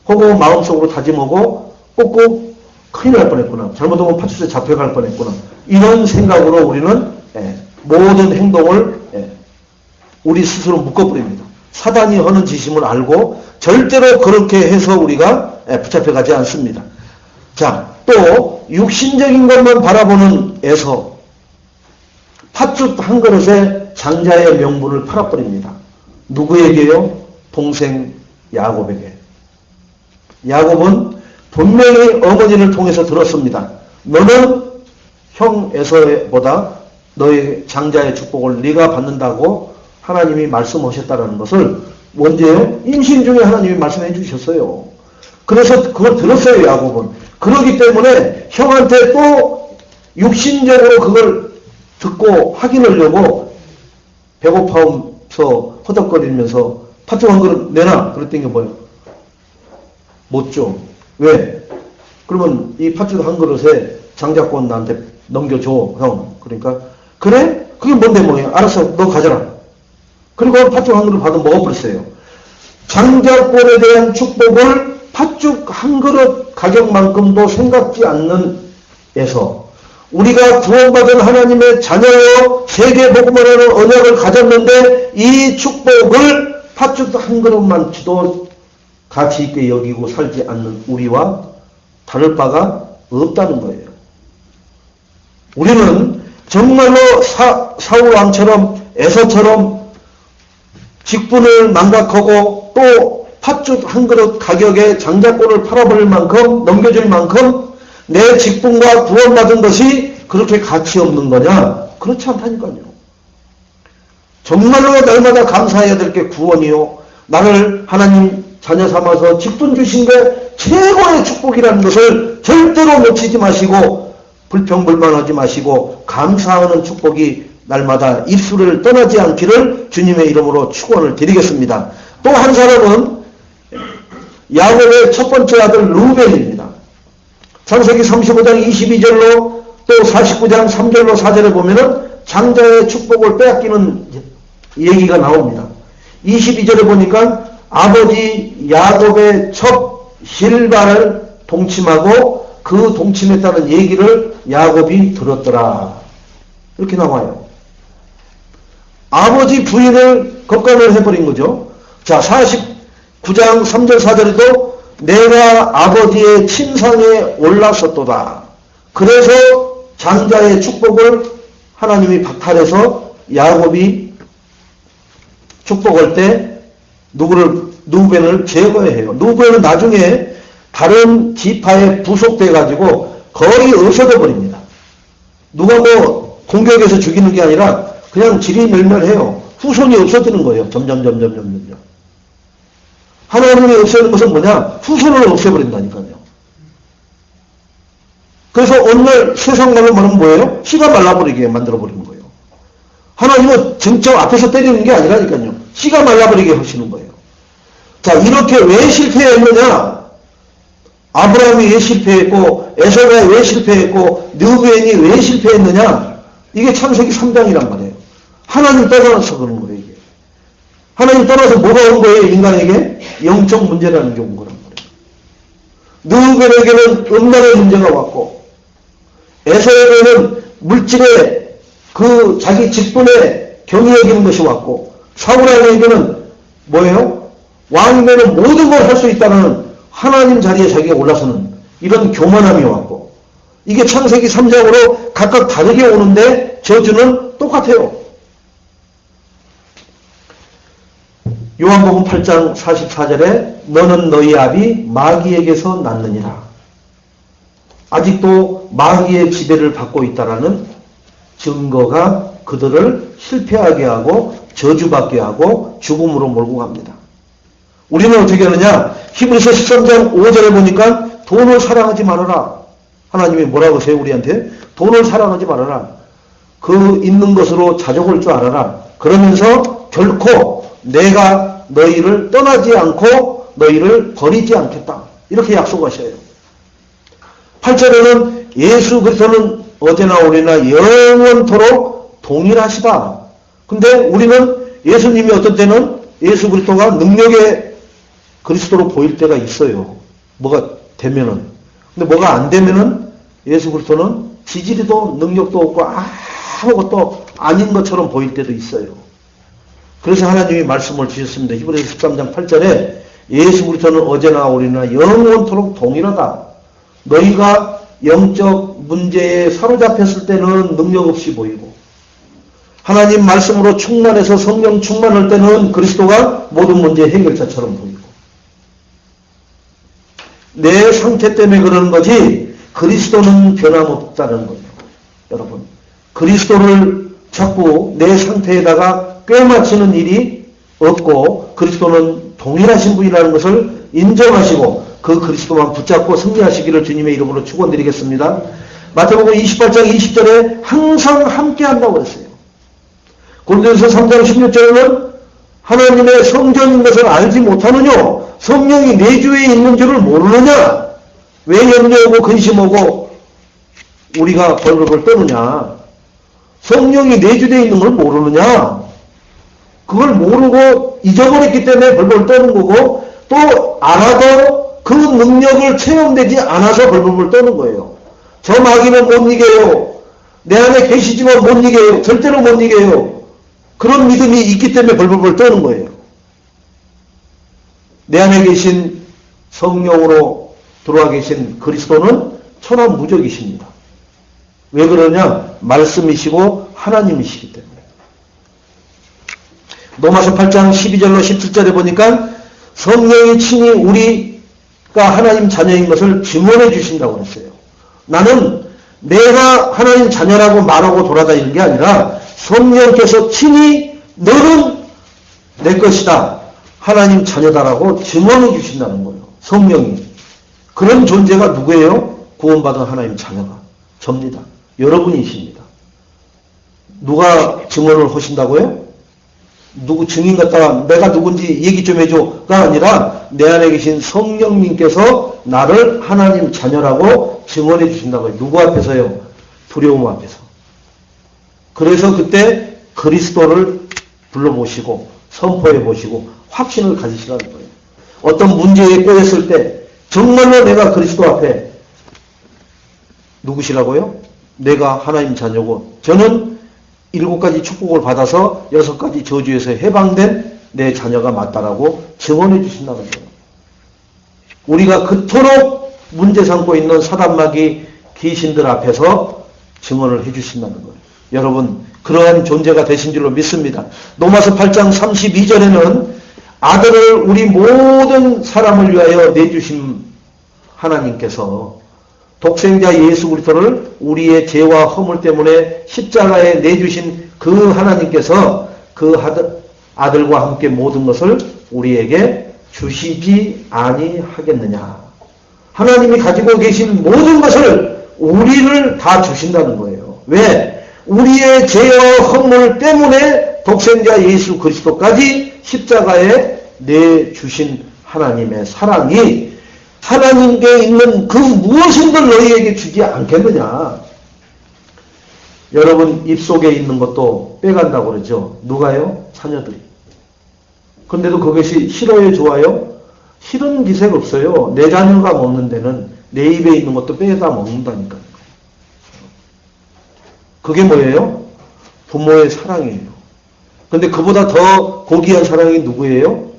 S1: 혹은 마음속으로 다짐하고 꼭꼭 큰일 날 뻔했구나. 잘못하면 파출소에 잡혀갈 뻔했구나. 이런 생각으로 우리는 모든 행동을 우리 스스로 묶어버립니다. 사단이 하는 짓임을 알고 절대로 그렇게 해서 우리가 붙잡혀가지 않습니다. 자, 또 육신적인 것만 바라보는 에서 팥죽 한 그릇에 장자의 명분을 팔아버립니다. 누구에게요? 동생 야곱에게. 야곱은 분명히 어머니를 통해서 들었습니다. 너는 형 에서보다 너의 장자의 축복을 네가 받는다고 하나님이 말씀하셨다는 것을 언제요? 임신 중에 하나님이 말씀해 주셨어요. 그래서 그걸 들었어요, 야곱은. 그렇기 때문에 형한테 또 육신적으로 그걸 듣고 확인하려고 배고파서 허덕거리면서 팥죽 한 그릇 내놔. 그랬더니 뭐예요? 못 줘. 왜? 그러면 이 팥죽 한 그릇에 장자권 나한테 넘겨줘, 형. 그러니까 그래? 그게 뭔데 뭐예요? 알았어, 너 가져라. 그리고 팥죽 한 그릇 받아 먹어버렸어요. 장자권에 대한 축복을 팥죽 한 그릇 가격만큼도 생각지 않는 에서 우리가 구원받은 하나님의 자녀여 세계복음을 하는 언약을 가졌는데 이 축복을 팥죽 한 그릇만 주도 가치 있게 여기고 살지 않는 우리와 다를 바가 없다는 거예요. 우리는 정말로 사울 왕처럼 에서처럼 직분을 망각하고 또 팥죽 한 그릇 가격에 장자권을 팔아버릴 만큼 넘겨줄 만큼 내 직분과 구원받은 것이 그렇게 가치 없는 거냐? 그렇지 않다니까요. 정말로 날마다 감사해야 될 게 구원이요. 나를 하나님 자녀 삼아서 직분 주신 게 최고의 축복이라는 것을 절대로 놓치지 마시고 불평불만하지 마시고 감사하는 축복이 날마다 입술을 떠나지 않기를 주님의 이름으로 축원을 드리겠습니다. 또 한 사람은 야곱의 첫 번째 아들 루벤입니다. 창세기 35장 22절로 또 49장 3절로 4절에 보면은 장자의 축복을 빼앗기는 얘기가 나옵니다. 22절에 보니까 아버지 야곱의 첫 실바를 동침하고 그 동침했다는 얘기를 야곱이 들었더라. 이렇게 나와요. 아버지 부인을 겉간을 해버린 거죠. 자, 49장 3절 4절에도 내가 아버지의 침상에 올랐었도다. 그래서 장자의 축복을 하나님이 박탈해서 야곱이 축복할 때 누벤을 제거해요. 누벤은 나중에 다른 지파에 부속돼 가지고 거의 없어져 버립니다. 누가 뭐 공격해서 죽이는 게 아니라 그냥 지리멸멸해요. 후손이 없어지는 거예요. 점점. 하나님이 없애는 것은 뭐냐? 후손을 없애버린다니까요. 그래서 오늘 세상 말로 말하면 뭐예요? 씨가 말라버리게 만들어버리는 거예요. 하나님은 정적 앞에서 때리는 게 아니라니까요. 씨가 말라버리게 하시는 거예요. 자, 이렇게 왜 실패했느냐? 아브라함이 왜 실패했고 에서가 왜 실패했고 느부엔이 왜 실패했느냐? 이게 창세기 3장이란 말이에요. 하나님 떠나서 그런 거예요. 이게. 하나님 떠나서 뭐가 온 거예요? 인간에게? 영적 문제라는 게 온 거란 말이에요. 느부엔에게는 음란의 문제가 왔고 에서에게는 물질의 그 자기 직분에 경이 여기는 것이 왔고 사울에게는 뭐예요? 왕이면 모든 걸 할 수 있다는 하나님 자리에 자기가 올라서는 이런 교만함이 왔고 이게 창세기 3장으로 각각 다르게 오는데 저주는 똑같아요. 요한복음 8장 44절에 너는 너희 아비 마귀에게서 났느니라. 아직도 마귀의 지배를 받고 있다라는 증거가 그들을 실패하게 하고 저주받게 하고 죽음으로 몰고 갑니다. 우리는 어떻게 하느냐? 히브리서 13장 5절에 보니까 돈을 사랑하지 말아라. 하나님이 뭐라고 하세요? 우리한테 돈을 사랑하지 말아라. 그 있는 것으로 자족할 줄 알아라. 그러면서 결코 내가 너희를 떠나지 않고 너희를 버리지 않겠다. 이렇게 약속하셔요. 8절에는 예수 그리스도는 어제나 오늘이나 영원토록 동일하시다. 근데 우리는 예수님이 어떤 때는 예수 그리스도가 능력의 그리스도로 보일 때가 있어요. 뭐가 되면은. 근데 뭐가 안 되면은 예수 그리스도는 지지리도 능력도 없고 아무것도 아닌 것처럼 보일 때도 있어요. 그래서 하나님이 말씀을 주셨습니다. 히브리서 13장 8절에 예수 그리스도는 어제나 오늘이나 영원토록 동일하다. 너희가 영적 문제에 사로잡혔을 때는 능력 없이 보이고 하나님 말씀으로 충만해서 성령 충만할 때는 그리스도가 모든 문제의 해결자처럼 보이고 내 상태 때문에 그러는 거지 그리스도는 변함없다는 거예요. 여러분 그리스도를 자꾸 내 상태에다가 꿰맞추는 일이 없고 그리스도는 동일하신 분이라는 것을 인정하시고 그 그리스도만 붙잡고 승리하시기를 주님의 이름으로 축원드리겠습니다. 마태복음 28장 20절에 항상 함께 한다고 했어요. 고린도전서 3장 16절에는 하나님의 성전인 것을 알지 못하느냐? 성령이 내 주에 있는 줄을 모르느냐? 왜 염려하고 근심하고 우리가 벌벌벌 떠느냐? 성령이 내 주에 있는 걸 모르느냐? 그걸 모르고 잊어버렸기 때문에 벌벌 떠는 거고 또 알아도 그 능력을 체험되지 않아서 벌벌벌 떠는 거예요. 저 마귀는 못 이겨요. 내 안에 계시지만 못 이겨요. 절대로 못 이겨요. 그런 믿음이 있기 때문에 벌벌벌 떠는 거예요. 내 안에 계신 성령으로 들어와 계신 그리스도는 천하무적이십니다. 왜 그러냐? 말씀이시고 하나님이시기 때문에. 로마서 8장 12절로 17절에 보니까 성령이 친히 우리가 하나님 자녀인 것을 증언해 주신다고 했어요. 나는 내가 하나님 자녀라고 말하고 돌아다니는 게 아니라 성령께서 친히 너는 내 것이다. 하나님 자녀다라고 증언해 주신다는 거예요. 성령이. 그런 존재가 누구예요? 구원받은 하나님 자녀가. 접니다. 여러분이십니다. 누가 증언을 하신다고요? 누구 증인 갖다가 내가 누군지 얘기 좀 해줘가 아니라 내 안에 계신 성령님께서 나를 하나님 자녀라고 증언해 주신다고요. 누구 앞에서요? 두려움 앞에서. 그래서 그때 그리스도를 불러보시고 선포해 보시고 확신을 가지시라는 거예요. 어떤 문제에 꼬였을 때 정말로 내가 그리스도 앞에 누구시라고요? 내가 하나님 자녀고 저는 7가지 축복을 받아서 6가지 저주에서 해방된 내 자녀가 맞다라고 증언해 주신다는 거예요. 우리가 그토록 문제 삼고 있는 사단마귀 귀신들 앞에서 증언을 해 주신다는 거예요. 여러분 그러한 존재가 되신 줄로 믿습니다. 로마서 8장 32절에는 아들을 우리 모든 사람을 위하여 내주신 하나님께서 독생자 예수 그리스도를 우리의 죄와 허물 때문에 십자가에 내주신 그 하나님께서 그 아들과 함께 모든 것을 우리에게 주시지 아니하겠느냐. 하나님이 가지고 계신 모든 것을 우리를 다 주신다는 거예요. 왜? 우리의 죄와 허물 때문에 독생자 예수 그리스도까지 십자가에 내주신 하나님의 사랑이 하나님께 있는 그 무엇인들 너희에게 주지 않겠느냐. 여러분 입속에 있는 것도 빼간다고 그러죠. 누가요? 자녀들이. 그런데도 그것이 싫어요? 좋아요? 싫은 기색 없어요. 내 자녀가 먹는 데는 내 입에 있는 것도 빼다 먹는다니까요. 그게 뭐예요? 부모의 사랑이에요. 근데 그보다 더 고귀한 사랑이 누구예요?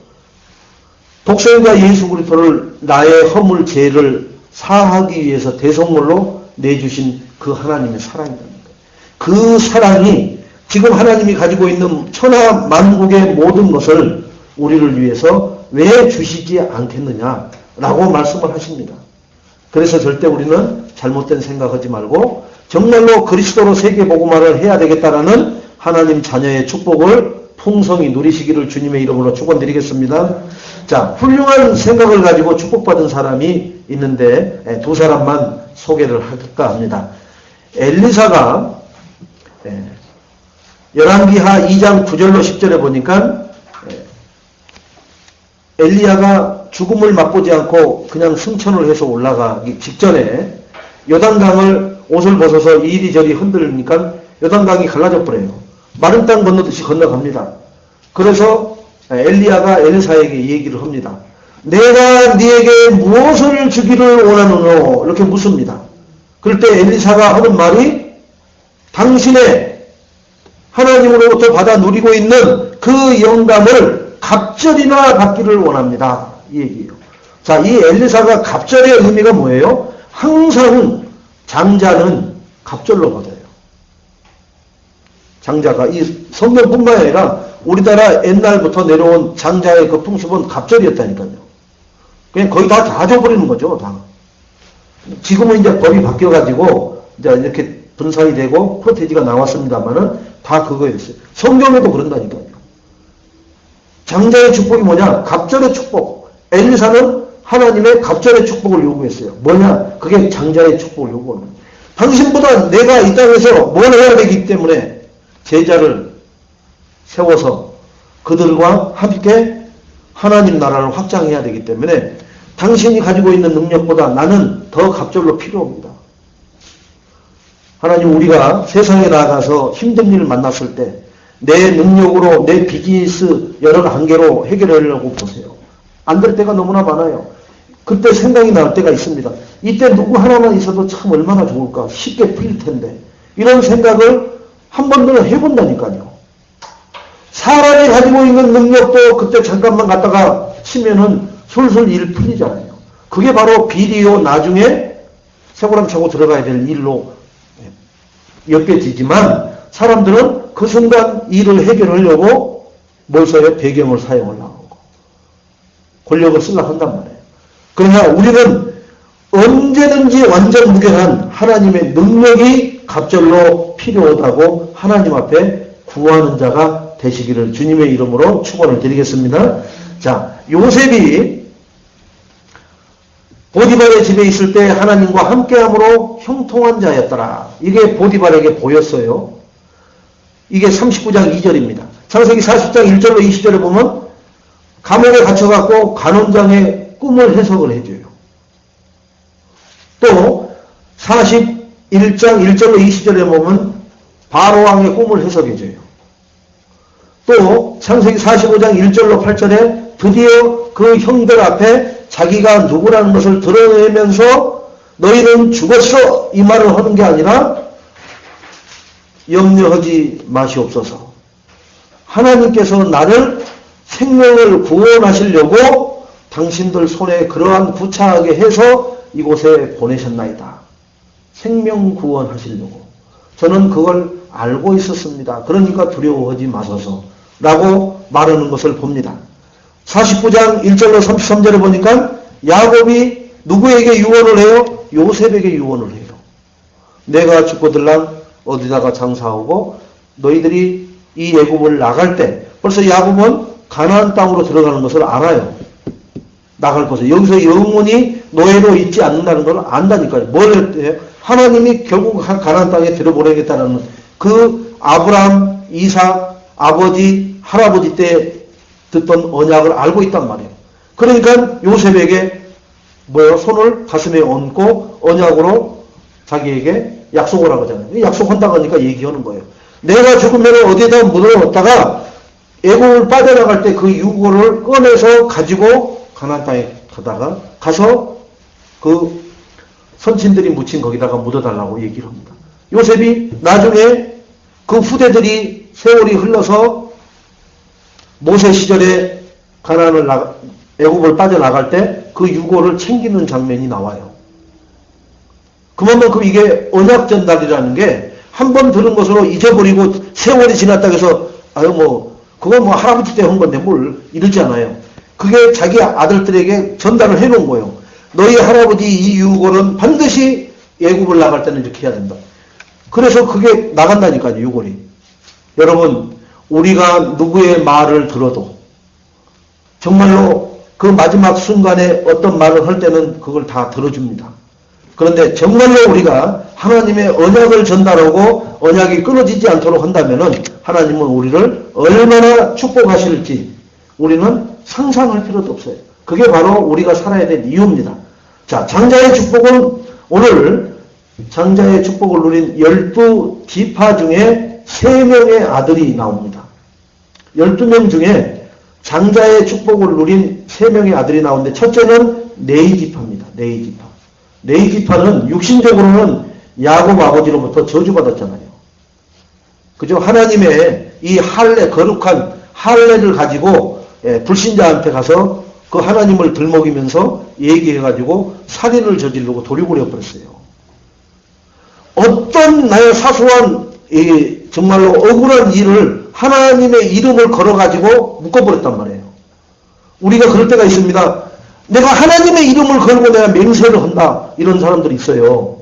S1: 독생자 예수 그리스도를 나의 허물 죄를 사하기 위해서 대속물로 내주신 그 하나님의 사랑이랍니다. 그 사랑이 지금 하나님이 가지고 있는 천하 만국의 모든 것을 우리를 위해서 왜 주시지 않겠느냐라고 말씀을 하십니다. 그래서 절대 우리는 잘못된 생각하지 말고 정말로 그리스도로 세계복음화를 해야 되겠다라는 하나님 자녀의 축복을 풍성히 누리시기를 주님의 이름으로 축원드리겠습니다. 자, 훌륭한 생각을 가지고 축복받은 사람이 있는데 두 사람만 소개를 할까 합니다. 엘리사가 열왕기하 2장 9절로 10절에 보니까 엘리야가 죽음을 맛보지 않고 그냥 승천을 해서 올라가기 직전에 요단강을 옷을 벗어서 이리저리 흔들니까 요단강이 갈라져 버려요. 마른 땅 건너듯이 건너갑니다. 그래서 엘리야가 엘리사에게 얘기를 합니다. 내가 네에게 무엇을 주기를 원하느뇨? 이렇게 묻습니다. 그럴 때 엘리사가 하는 말이 당신의 하나님으로부터 받아 누리고 있는 그 영감을 갑절이나 받기를 원합니다. 이 얘기예요. 자, 이 엘리사가 갑절의 의미가 뭐예요? 항상 장자는 갑절로 받아요. 장자가 이 성경뿐만 아니라 우리나라 옛날부터 내려온 장자의 그 풍습은 갑절이었다니까요. 그냥 거의 다 줘버리는 거죠, 다. 지금은 이제 법이 바뀌어가지고 이제 이렇게 분산이 되고 프로테지가 나왔습니다만은 다 그거였어요. 성경에도 그런다니까요. 장자의 축복이 뭐냐? 갑절의 축복. 엘리사는 하나님의 갑절의 축복을 요구했어요. 뭐냐? 그게 장자의 축복을 요구하는 거예요. 당신보다 내가 이 땅에서 뭘 해야 되기 때문에 제자를 세워서 그들과 함께 하나님 나라를 확장해야 되기 때문에 당신이 가지고 있는 능력보다 나는 더 갑절로 필요합니다. 하나님, 우리가 세상에 나가서 힘든 일을 만났을 때 내 능력으로 내 비즈니스 여러 관계로 해결하려고 보세요. 안 될 때가 너무나 많아요. 그때 생각이 날 때가 있습니다. 이때 누구 하나만 있어도 참 얼마나 좋을까? 쉽게 풀릴 텐데. 이런 생각을 한 번도 해본다니까요. 사람이 가지고 있는 능력도 그때 잠깐만 갖다가 치면은 술술 일 풀리잖아요. 그게 바로 비리요 나중에 세고람 차고 들어가야 될 일로 엮여지지만 사람들은 그 순간 일을 해결하려고 뭘 써요? 배경을 사용을 하고 권력을 쓰려고 한단 말이에요. 그러나 우리는 언제든지 완전 무결한 하나님의 능력이 갑절로 필요하다고 하나님 앞에 구하는 자가 되시기를 주님의 이름으로 축원을 드리겠습니다. 자, 요셉이 보디발의 집에 있을 때 하나님과 함께함으로 형통한 자였더라. 이게 보디발에게 보였어요. 이게 39장 2절입니다. 창세기 40장 1절로 20절에 보면 감옥에 갇혀갖고 간원장의 꿈을 해석을 해줘요. 또 41장 1절로 20절에 보면 바로왕의 꿈을 해석해줘요. 또 창세기 45장 1절로 8절에 드디어 그 형들 앞에 자기가 누구라는 것을 드러내면서 너희는 죽었어 이 말을 하는 게 아니라 염려하지 마시옵소서. 하나님께서 나를 생명을 구원하시려고 당신들 손에 그러한 구차하게 해서 이곳에 보내셨나이다. 생명 구원하시려고. 저는 그걸 알고 있었습니다. 그러니까 두려워하지 마소서 라고 말하는 것을 봅니다. 49장 1절로 33절에 보니까 야곱이 누구에게 유언을 해요? 요셉에게 유언을 해요. 내가 죽고들랑 어디다가 장사하고 너희들이 이 애굽을 나갈 때 벌써 야곱은 가나안 땅으로 들어가는 것을 알아요. 나갈 것을. 여기서 영원히 노예로 있지 않는다는 걸 안다니까요. 뭘 했대요? 하나님이 결국 가나안 땅에 들어보내겠다는 그 아브라함, 이삭, 아버지, 할아버지 때 듣던 언약을 알고 있단 말이에요. 그러니까 요셉에게 손을 가슴에 얹고 언약으로 자기에게 약속을 하거든요. 약속한다고 하니까 얘기하는 거예요. 내가 죽으면 어디에다 묻어놓았다가 애굽을 빠져나갈 때 그 유고를 꺼내서 가지고 가나안 땅에 가서 그 선친들이 묻힌 거기다가 묻어달라고 얘기를 합니다. 요셉이 나중에 그 후대들이 세월이 흘러서 모세 시절에 애굽을 빠져나갈 때 그 유고를 챙기는 장면이 나와요. 그만큼 이게 언약 전달이라는 게 한 번 들은 것으로 잊어버리고 세월이 지났다고 해서 아유 뭐 그건 뭐 할아버지 때 한 건데 뭘 이러지 않아요. 그게 자기 아들들에게 전달을 해놓은 거예요. 너희 할아버지 이 유골은 반드시 애국을 나갈 때는 이렇게 해야 된다. 그래서 그게 나간다니까요. 유골이. 여러분 우리가 누구의 말을 들어도 정말로 그 마지막 순간에 어떤 말을 할 때는 그걸 다 들어줍니다. 그런데 정말로 우리가 하나님의 언약을 전달하고 언약이 끊어지지 않도록 한다면은 하나님은 우리를 얼마나 축복하실지 우리는 상상할 필요도 없어요. 그게 바로 우리가 살아야 될 이유입니다. 자, 장자의 축복은 오늘 장자의 축복을 누린 12지파 중에 3명의 아들이 나옵니다. 12명 중에 장자의 축복을 누린 3명의 아들이 나오는데 첫째는 네이지파입니다. 네이지파. 네이지파는 육신적으로는 야곱 아버지로부터 저주받았잖아요. 그죠? 하나님의 이 할례, 거룩한 할례를 가지고 불신자한테 가서 그 하나님을 들먹이면서 얘기해가지고 살인을 저지르고 도륙을 해버렸어요. 어떤 나의 사소한 정말로 억울한 일을 하나님의 이름을 걸어가지고 묶어버렸단 말이에요. 우리가 그럴 때가 있습니다. 내가 하나님의 이름을 걸고 내가 맹세를 한다. 이런 사람들이 있어요.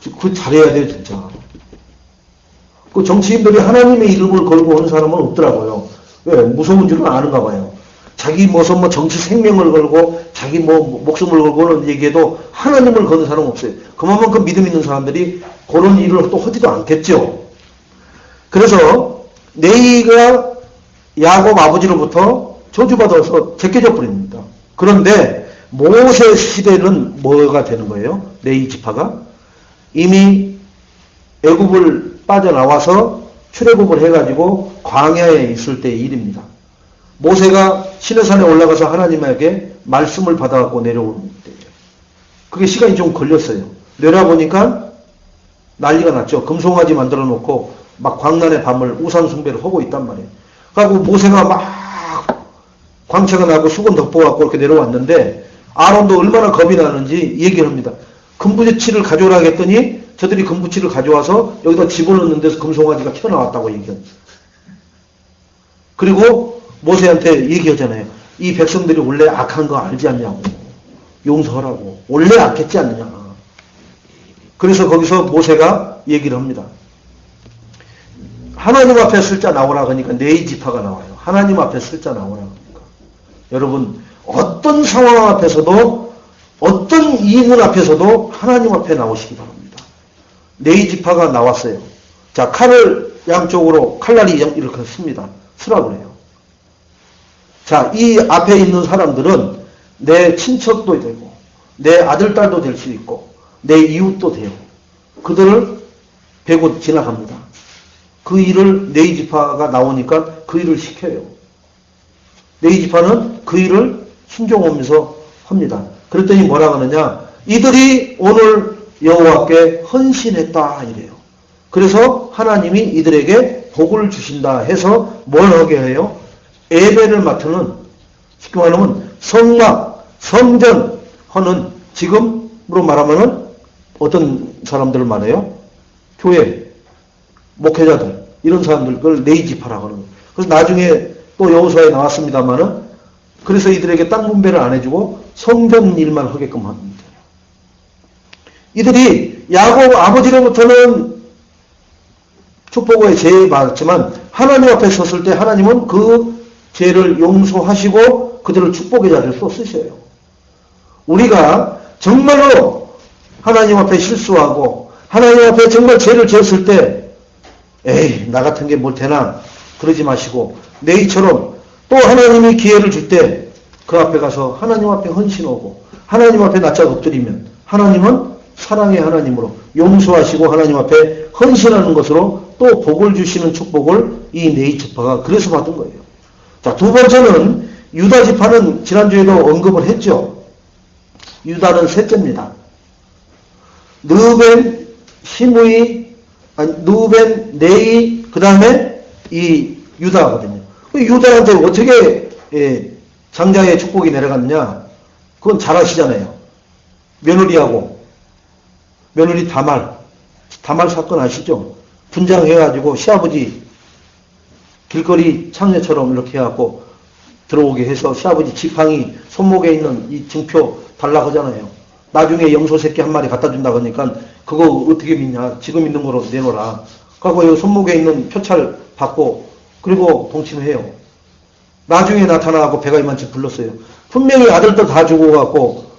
S1: 그거 잘해야 돼요, 진짜. 그 정치인들이 하나님의 이름을 걸고 하는 사람은 없더라고요. 왜? 무서운 줄은 아는가 봐요. 자기 무슨 뭐 정치 생명을 걸고 자기 뭐 목숨을 걸고는 얘기해도 하나님을 거는 사람은 없어요. 그만큼 믿음 있는 사람들이 그런 일을 또 하지도 않겠죠. 그래서 네이가 야곱 아버지로부터 저주받아서 제껴져 버립니다. 그런데 모세 시대는 뭐가 되는 거예요? 네이 지파가 이미 애굽을 빠져나와서 출애굽을 해가지고 광야에 있을 때의 일입니다. 모세가 시내산에 올라가서 하나님에게 말씀을 받아갖고 내려오는 때예요. 그게 시간이 좀 걸렸어요. 내려보니까 난리가 났죠. 금송아지 만들어 놓고 막 광란의 밤을 우상 숭배를 하고 있단 말이에요. 그래서 모세가 막 광채가 나고 수건 덮어갖고 이렇게 내려왔는데 아론도 얼마나 겁이 나는지 얘기를 합니다. 금부치를 가져오라 했더니 저들이 금부치를 가져와서 여기다 집어넣는 데서 금송아지가 튀어나왔다고 얘기합니다. 그리고 모세한테 얘기하잖아요. 이 백성들이 원래 악한 거 알지 않냐고. 용서하라고. 원래 악했지 않느냐. 그래서 거기서 모세가 얘기를 합니다. 하나님 앞에 쓸자 나오라 그러니까 네이 지파가 나와요. 하나님 앞에 쓸자 나오라 그러니까. 여러분 어떤 상황 앞에서도 어떤 이문 앞에서도 하나님 앞에 나오시기 바랍니다. 네이 지파가 나왔어요. 자, 칼을 양쪽으로 칼날이 이렇게 씁니다. 쓰라 그래요. 자, 이 앞에 있는 사람들은 내 친척도 되고 내 아들, 딸도 될 수 있고 내 이웃도 돼요. 그들을 베고 지나갑니다. 그 일을 네이 지파가 나오니까 그 일을 시켜요. 네이 지파는 그 일을 순종하면서 합니다. 그랬더니 뭐라 그러냐? 이들이 오늘 여호와께 헌신했다 이래요. 그래서 하나님이 이들에게 복을 주신다 해서 뭘 하게 해요? 예배를 맡는, 쉽게 말하면 성막, 성전 하는, 지금으로 말하면은 어떤 사람들을 말해요? 교회, 목회자들, 이런 사람들, 그걸 네이 지파라고 하는 거예요. 그래서 나중에 또 여호수아에 나왔습니다만은, 그래서 이들에게 땅 분배를 안 해주고 성전 일만 하게끔 합니다. 이들이 야곱 아버지로부터는 축복의 죄를 받았지만 하나님 앞에 섰을 때 하나님은 그 죄를 용서하시고 그들을 축복의 자리를 또 쓰셔요. 우리가 정말로 하나님 앞에 실수하고 하나님 앞에 정말 죄를 지었을 때 에이 나 같은 게 뭘 되나 그러지 마시고 네이처럼 또 하나님이 기회를 줄 때 그 앞에 가서 하나님 앞에 헌신하고 하나님 앞에 낯짝 엎드리면 하나님은 사랑의 하나님으로 용서하시고 하나님 앞에 헌신하는 것으로 또 복을 주시는 축복을 이 네이 지파가 그래서 받은 거예요. 자, 두 번째는 유다 지파는 지난주에도 언급을 했죠. 유다는 셋째입니다. 르벤, 시므이, 르벤, 네이, 그 다음에 이 유다거든요. 유다한테 어떻게 장자의 축복이 내려갔느냐? 그건 잘 아시잖아요. 며느리하고 며느리 다말 사건 아시죠? 분장해가지고 시아버지 길거리 창녀처럼 이렇게 해갖고 들어오게 해서 시아버지 지팡이 손목에 있는 이 증표 달라고 하잖아요. 나중에 염소 새끼 한 마리 갖다 준다 그러니까 그거 어떻게 믿냐. 지금 있는 거로 내놓으라. 그리고 이 손목에 있는 표찰 받고 그리고 동침해요. 나중에 나타나고 배가 이만치 불렀어요. 분명히 아들들 다 죽어갖고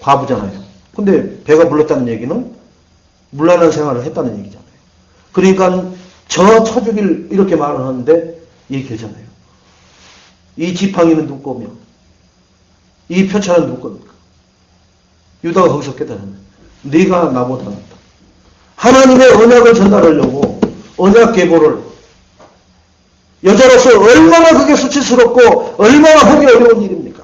S1: 과부잖아요. 근데 배가 불렀다는 얘기는 문란한 생활을 했다는 얘기잖아요. 그러니까 저 쳐주길 이렇게 말을 하는데 얘기하잖아요. 이 지팡이는 누구 거며 이 표차는 누구 겁니까? 유다가 거기서 깨달았네. 네가 나보다 낫다. 하나님의 언약을 전달하려고 언약 계보를 여자로서 얼마나 그게 수치스럽고 얼마나 하기 어려운 일입니까?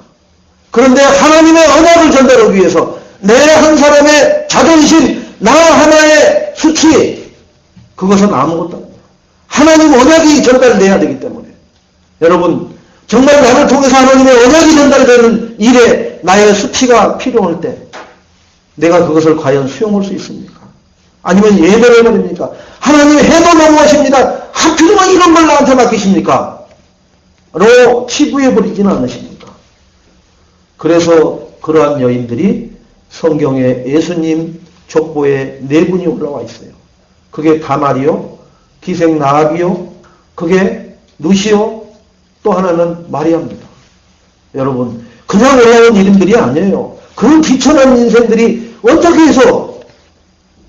S1: 그런데 하나님의 언약을 전달하기 위해서 내 한 사람의 자존심, 나 하나의 수치, 그것은 아무것도 아닙니다. 하나님 언약이 전달돼야 되기 때문에 여러분 정말 나를 통해서 하나님의 언약이 전달되는 일에 나의 수치가 필요할 때 내가 그것을 과연 수용할 수 있습니까? 아니면 예배를 해버립니까? 하나님 해도 너무하십니다. 하필이면 이런 걸 나한테 맡기십니까? 로 치부해버리지는 않으십니까? 그래서 그러한 여인들이 성경에 예수님 족보에 4분이 올라와 있어요. 그게 다말이요, 기생 나합이요, 그게 루시오, 또 하나는 마리아입니다. 여러분 그냥 올라온 이름들이 아니에요. 그 비천한 인생들이 어떻게 해서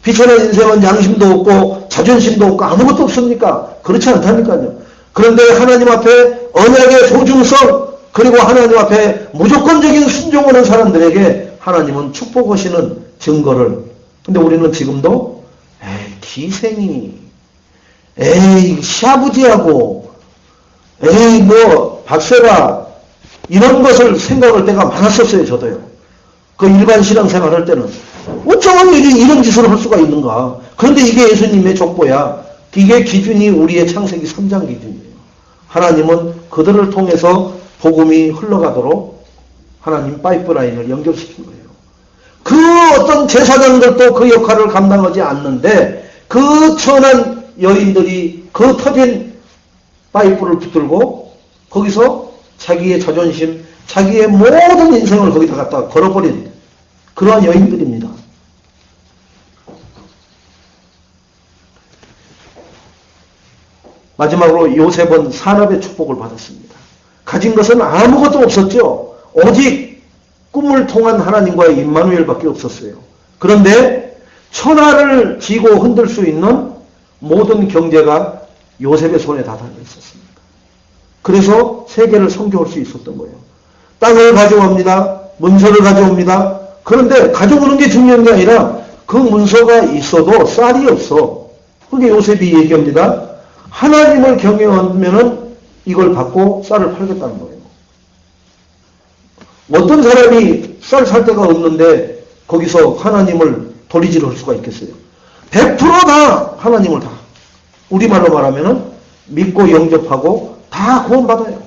S1: 비천한 인생은 양심도 없고 자존심도 없고 아무것도 없습니까? 그렇지 않다니까요. 그런데 하나님 앞에 언약의 소중성 그리고 하나님 앞에 무조건적인 순종하는 사람들에게 하나님은 축복하시는 증거를 근데 우리는 지금도 에이 기생이 에이 시아버지하고 에이 뭐 박세라 이런 것을 생각할 때가 많았었어요. 저도요. 그 일반 신앙생활 할 때는 어쩌면 이런 짓을 할 수가 있는가. 그런데 이게 예수님의 족보야. 이게 기준이 우리의 창세기 3장 기준이에요. 하나님은 그들을 통해서 복음이 흘러가도록 하나님 파이프라인을 연결시킨 거예요. 그 어떤 제사장들도 그 역할을 감당하지 않는데 그 천한 여인들이 그 터진 파이프를 붙들고 거기서 자기의 자존심, 자기의 모든 인생을 거기다 갖다 걸어버린 그러한 여인들입니다. 마지막으로 요셉은 산업의 축복을 받았습니다. 가진 것은 아무것도 없었죠. 오직 꿈을 통한 하나님과의 임마누엘밖에 없었어요. 그런데 천하를 쥐고 흔들 수 있는 모든 경제가 요셉의 손에 다 달려 있었습니다. 그래서 세계를 선교할 수 있었던 거예요. 땅을 가져옵니다. 문서를 가져옵니다. 그런데 가져오는 게 중요한 게 아니라 그 문서가 있어도 쌀이 없어. 그게 요셉이 얘기합니다. 하나님을 경외하면은 이걸 받고 쌀을 팔겠다는 거예요. 어떤 사람이 쌀 살 데가 없는데 거기서 하나님을 도리질할 수가 있겠어요? 100% 다 하나님을 다 우리말로 말하면은 믿고 영접하고 다 구원받아요.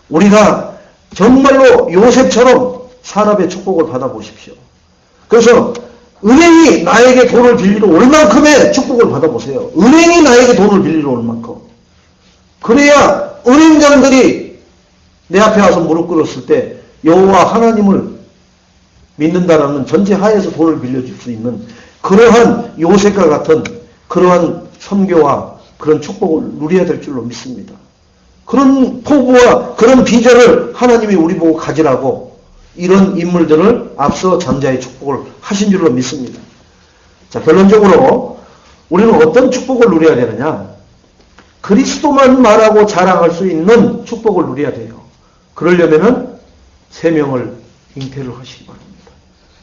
S1: 우리가 정말로 요셉처럼 산업의 축복을 받아보십시오. 그래서 은행이 나에게 돈을 빌리러 올 만큼의 축복을 받아보세요. 은행이 나에게 돈을 빌리러 올 만큼. 그래야 은행장들이 내 앞에 와서 무릎 꿇었을 때 여호와 하나님을 믿는다라는 전제하에서 돈을 빌려줄 수 있는 그러한 요셉과 같은 그러한 선교와 그런 축복을 누려야 될 줄로 믿습니다. 그런 포부와 그런 비전을 하나님이 우리 보고 가지라고 이런 인물들을 앞서 장자의 축복을 하신 줄로 믿습니다. 자, 결론적으로 우리는 어떤 축복을 누려야 되느냐? 그리스도만 말하고 자랑할 수 있는 축복을 누려야 돼요. 그러려면은 3명을 잉태를 하시기 바랍니다.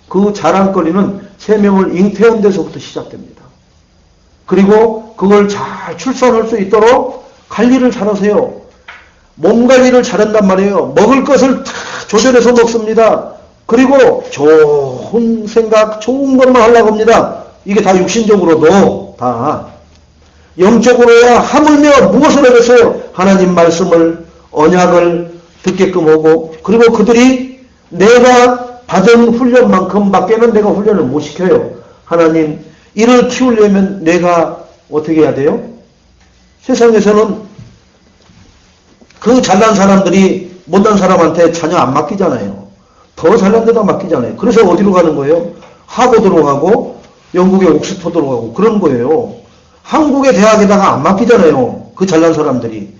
S1: 그 자랑거리는 3명을 잉태한 데서부터 시작됩니다. 그리고 그걸 잘 출산할 수 있도록 관리를 잘하세요. 몸 관리를 잘한단 말이에요. 먹을 것을 다 조절해서 먹습니다. 그리고 좋은 생각, 좋은 것만 하려고 합니다. 이게 다 육신적으로도 다. 영적으로야 하물며 무엇을 하겠어요? 하나님 말씀을, 언약을 듣게끔 하고, 그리고 그들이 내가 받은 훈련만큼 밖에는 내가 훈련을 못 시켜요. 하나님, 이를 키우려면 내가 어떻게 해야 돼요? 세상에서는 그 잘난 사람들이 못난 사람한테 자녀 안 맡기잖아요. 더 잘난 데다 맡기잖아요. 그래서 어디로 가는 거예요? 하버드로 가고 영국의 옥스퍼드로 가고 그런 거예요. 한국의 대학에다가 안 맡기잖아요. 그 잘난 사람들이.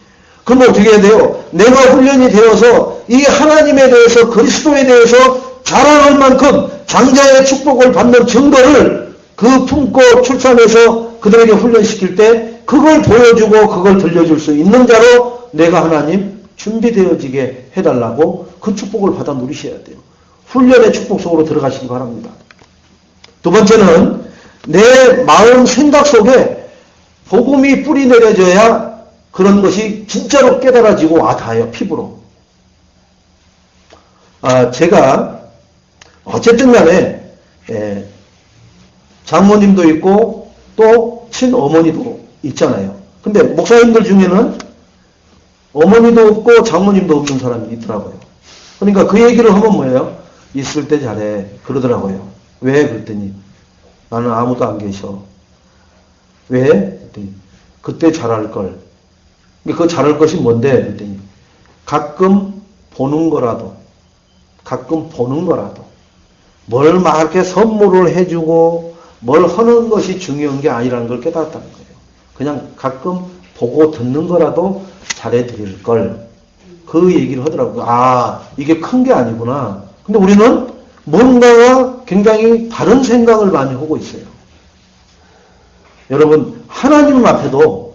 S1: 그럼 어떻게 해야 돼요? 내가 훈련이 되어서 이 하나님에 대해서 그리스도에 대해서 자랑할 만큼 장자의 축복을 받는 증거를 그 품고 출산해서 그들에게 훈련시킬 때 그걸 보여주고 그걸 들려줄 수 있는 자로 내가 하나님 준비되어지게 해달라고 그 축복을 받아 누리셔야 돼요. 훈련의 축복 속으로 들어가시기 바랍니다. 두 번째는 내 마음 생각 속에 복음이 뿌리 내려져야 그런 것이 진짜로 깨달아지고 와닿아요. 피부로. 제가 어쨌든 간에 장모님도 있고 또 친어머니도 있잖아요. 근데 목사님들 중에는 어머니도 없고 장모님도 없는 사람이 있더라고요. 그러니까 그 얘기를 하면 뭐예요? 있을 때 잘해. 그러더라고요. 왜? 그랬더니 나는 아무도 안 계셔. 왜? 그랬더니 그때 잘할 걸. 그 잘할 것이 뭔데? 그랬더니 가끔 보는 거라도 뭘 막 이렇게 선물을 해주고 뭘 하는 것이 중요한 게 아니라는 걸 깨달았다는 거예요. 그냥 가끔 보고 듣는 거라도 잘해드릴 걸. 그 얘기를 하더라고요. 이게 큰 게 아니구나. 근데 우리는 뭔가가 굉장히 다른 생각을 많이 하고 있어요. 여러분, 하나님 앞에도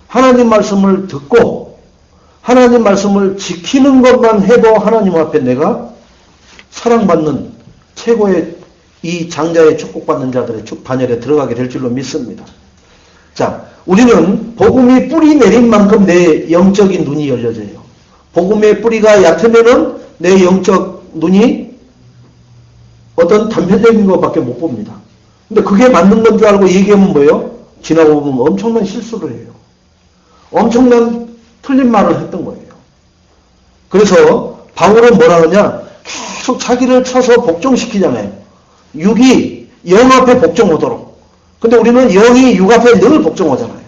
S1: 하나님 말씀을 듣고 하나님 말씀을 지키는 것만 해도 하나님 앞에 내가 사랑받는 최고의 이 장자의 축복받는 자들의 반열에 들어가게 될 줄로 믿습니다. 자, 우리는 복음이 뿌리 내린 만큼 내 영적인 눈이 열려져요. 복음의 뿌리가 얕으면은 내 영적 눈이 어떤 단편적인 것밖에 못 봅니다. 근데 그게 맞는 건 줄 알고 얘기하면 뭐예요? 지나고 보면 엄청난 실수를 해요. 엄청난 틀린 말을 했던 거예요. 그래서 바울은 뭐라 하냐? 계속 자기를 쳐서 복종시키잖아요. 육이 영 앞에 복종하도록. 근데 우리는 영이 육 앞에 늘 복종하잖아요.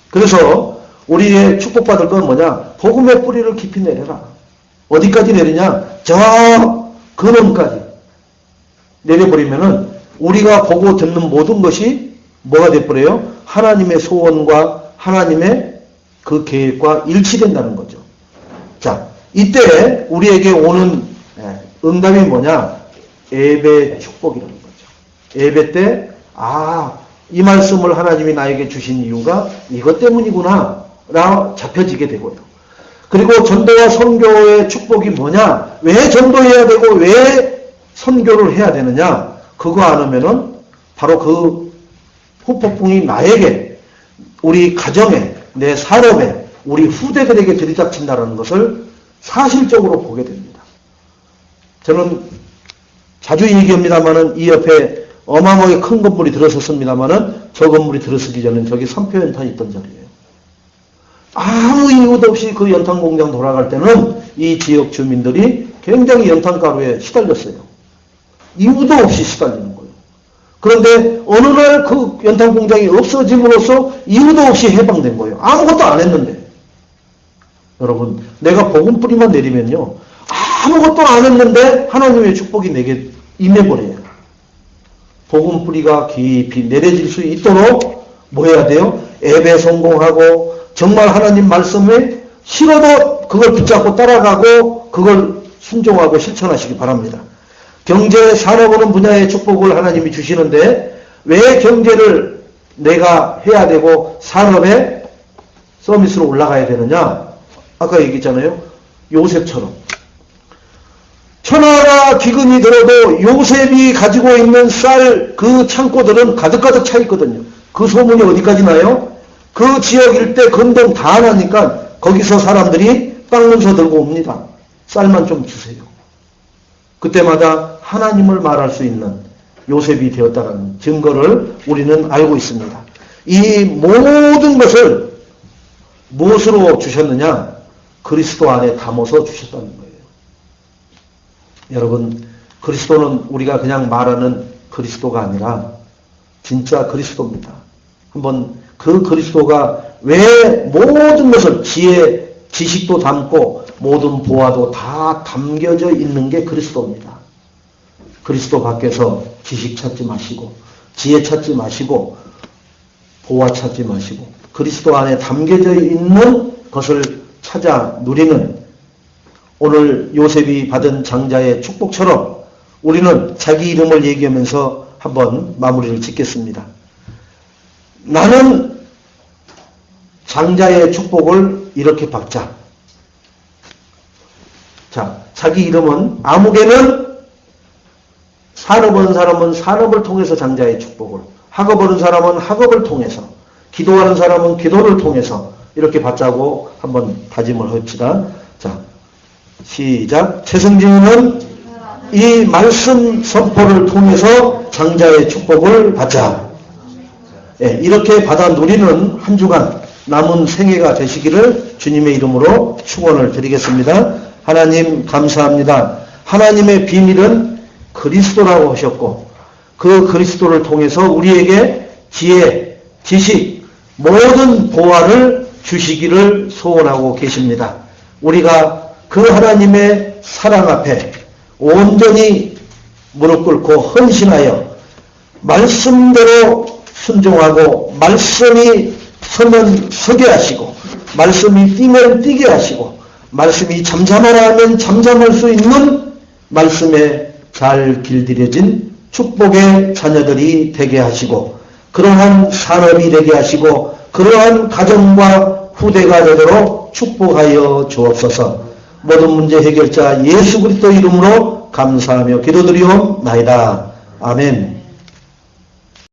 S1: 그래서 우리의 축복받을 건 뭐냐? 복음의 뿌리를 깊이 내려라. 어디까지 내리냐? 저 근원까지 내려버리면은 우리가 보고 듣는 모든 것이 뭐가 돼버려요? 하나님의 소원과 하나님의 그 계획과 일치된다는 거죠. 자, 이때 우리에게 오는 응답이 뭐냐? 예배 축복이라는 거죠. 예배 때 이 말씀을 하나님이 나에게 주신 이유가 이것 때문이구나 라고 잡혀지게 되고요. 그리고 전도와 선교의 축복이 뭐냐? 왜 전도해야 되고 왜 선교를 해야 되느냐? 그거 안 하면은 바로 그 후폭풍이 나에게, 우리 가정에, 내 산업에, 우리 후대들에게 들이닥친다는 것을 사실적으로 보게 됩니다. 저는 자주 얘기합니다만은 이 옆에 어마어마하게 큰 건물이 들어섰습니다만은 저 건물이 들어서기 전엔 저기 선표 연탄이 있던 자리예요. 아무 이유도 없이 그 연탄 공장 돌아갈 때는 이 지역 주민들이 굉장히 연탄가루에 시달렸어요. 이유도 없이 시달리는 거예요. 그런데 어느 날 그 연탄 공장이 없어짐으로써 이유도 없이 해방된 거예요. 아무것도 안 했는데. 여러분, 내가 복음 뿌리만 내리면요, 아무것도 안 했는데 하나님의 축복이 내게 임해버려요. 복음 뿌리가 깊이 내려질 수 있도록 뭐 해야 돼요? 예배 성공하고 정말 하나님 말씀에 싫어도 그걸 붙잡고 따라가고 그걸 순종하고 실천하시기 바랍니다. 경제, 산업하는 분야의 축복을 하나님이 주시는데 왜 경제를 내가 해야 되고 산업에 서비스로 올라가야 되느냐? 아까 얘기했잖아요. 요셉처럼. 천하나 기근이 들어도 요셉이 가지고 있는 쌀 그 창고들은 가득가득 차 있거든요. 그 소문이 어디까지 나요? 그 지역 일대 건동 다 나니까 거기서 사람들이 땅 문서 들고 옵니다. 쌀만 좀 주세요. 그때마다 하나님을 말할 수 있는 요셉이 되었다는 증거를 우리는 알고 있습니다. 이 모든 것을 무엇으로 주셨느냐? 그리스도 안에 담아서 주셨다는 거예요. 여러분, 그리스도는 우리가 그냥 말하는 그리스도가 아니라 진짜 그리스도입니다. 한번 그 그리스도가 왜 모든 것을 지혜, 지식도 담고 모든 보화도 다 담겨져 있는 게 그리스도입니다. 그리스도 밖에서 지식 찾지 마시고 지혜 찾지 마시고 보화 찾지 마시고 그리스도 안에 담겨져 있는 것을 찾아 누리는 오늘 요셉이 받은 장자의 축복처럼 우리는 자기 이름을 얘기하면서 한번 마무리를 짓겠습니다. 나는 장자의 축복을 이렇게 받자. 자, 자기 이름은 아무개는 산업 얻은 사람은 산업을 통해서 장자의 축복을, 학업 얻은 사람은 학업을 통해서, 기도하는 사람은 기도를 통해서 이렇게 받자고 한번 다짐을 합시다. 자, 시작. 최승진이는 이 말씀 선포를 통해서 장자의 축복을 받자. 예, 이렇게 받아 누리는 한 주간 남은 생애가 되시기를 주님의 이름으로 축원을 드리겠습니다. 하나님 감사합니다. 하나님의 비밀은 그리스도라고 하셨고 그 그리스도를 통해서 우리에게 지혜, 지식, 모든 보화를 주시기를 소원하고 계십니다. 우리가 그 하나님의 사랑 앞에 온전히 무릎 꿇고 헌신하여 말씀대로 순종하고 말씀이 서면 서게 하시고 말씀이 뛰면 뛰게 하시고 말씀이 잠잠하라 하면 잠잠할 수 있는 말씀에 잘 길들여진 축복의 자녀들이 되게 하시고 그러한 산업이 되게 하시고 그러한 가정과 후대가 되도록 축복하여 주옵소서. 모든 문제 해결자 예수 그리스도 이름으로 감사하며 기도드리옵나이다. 아멘.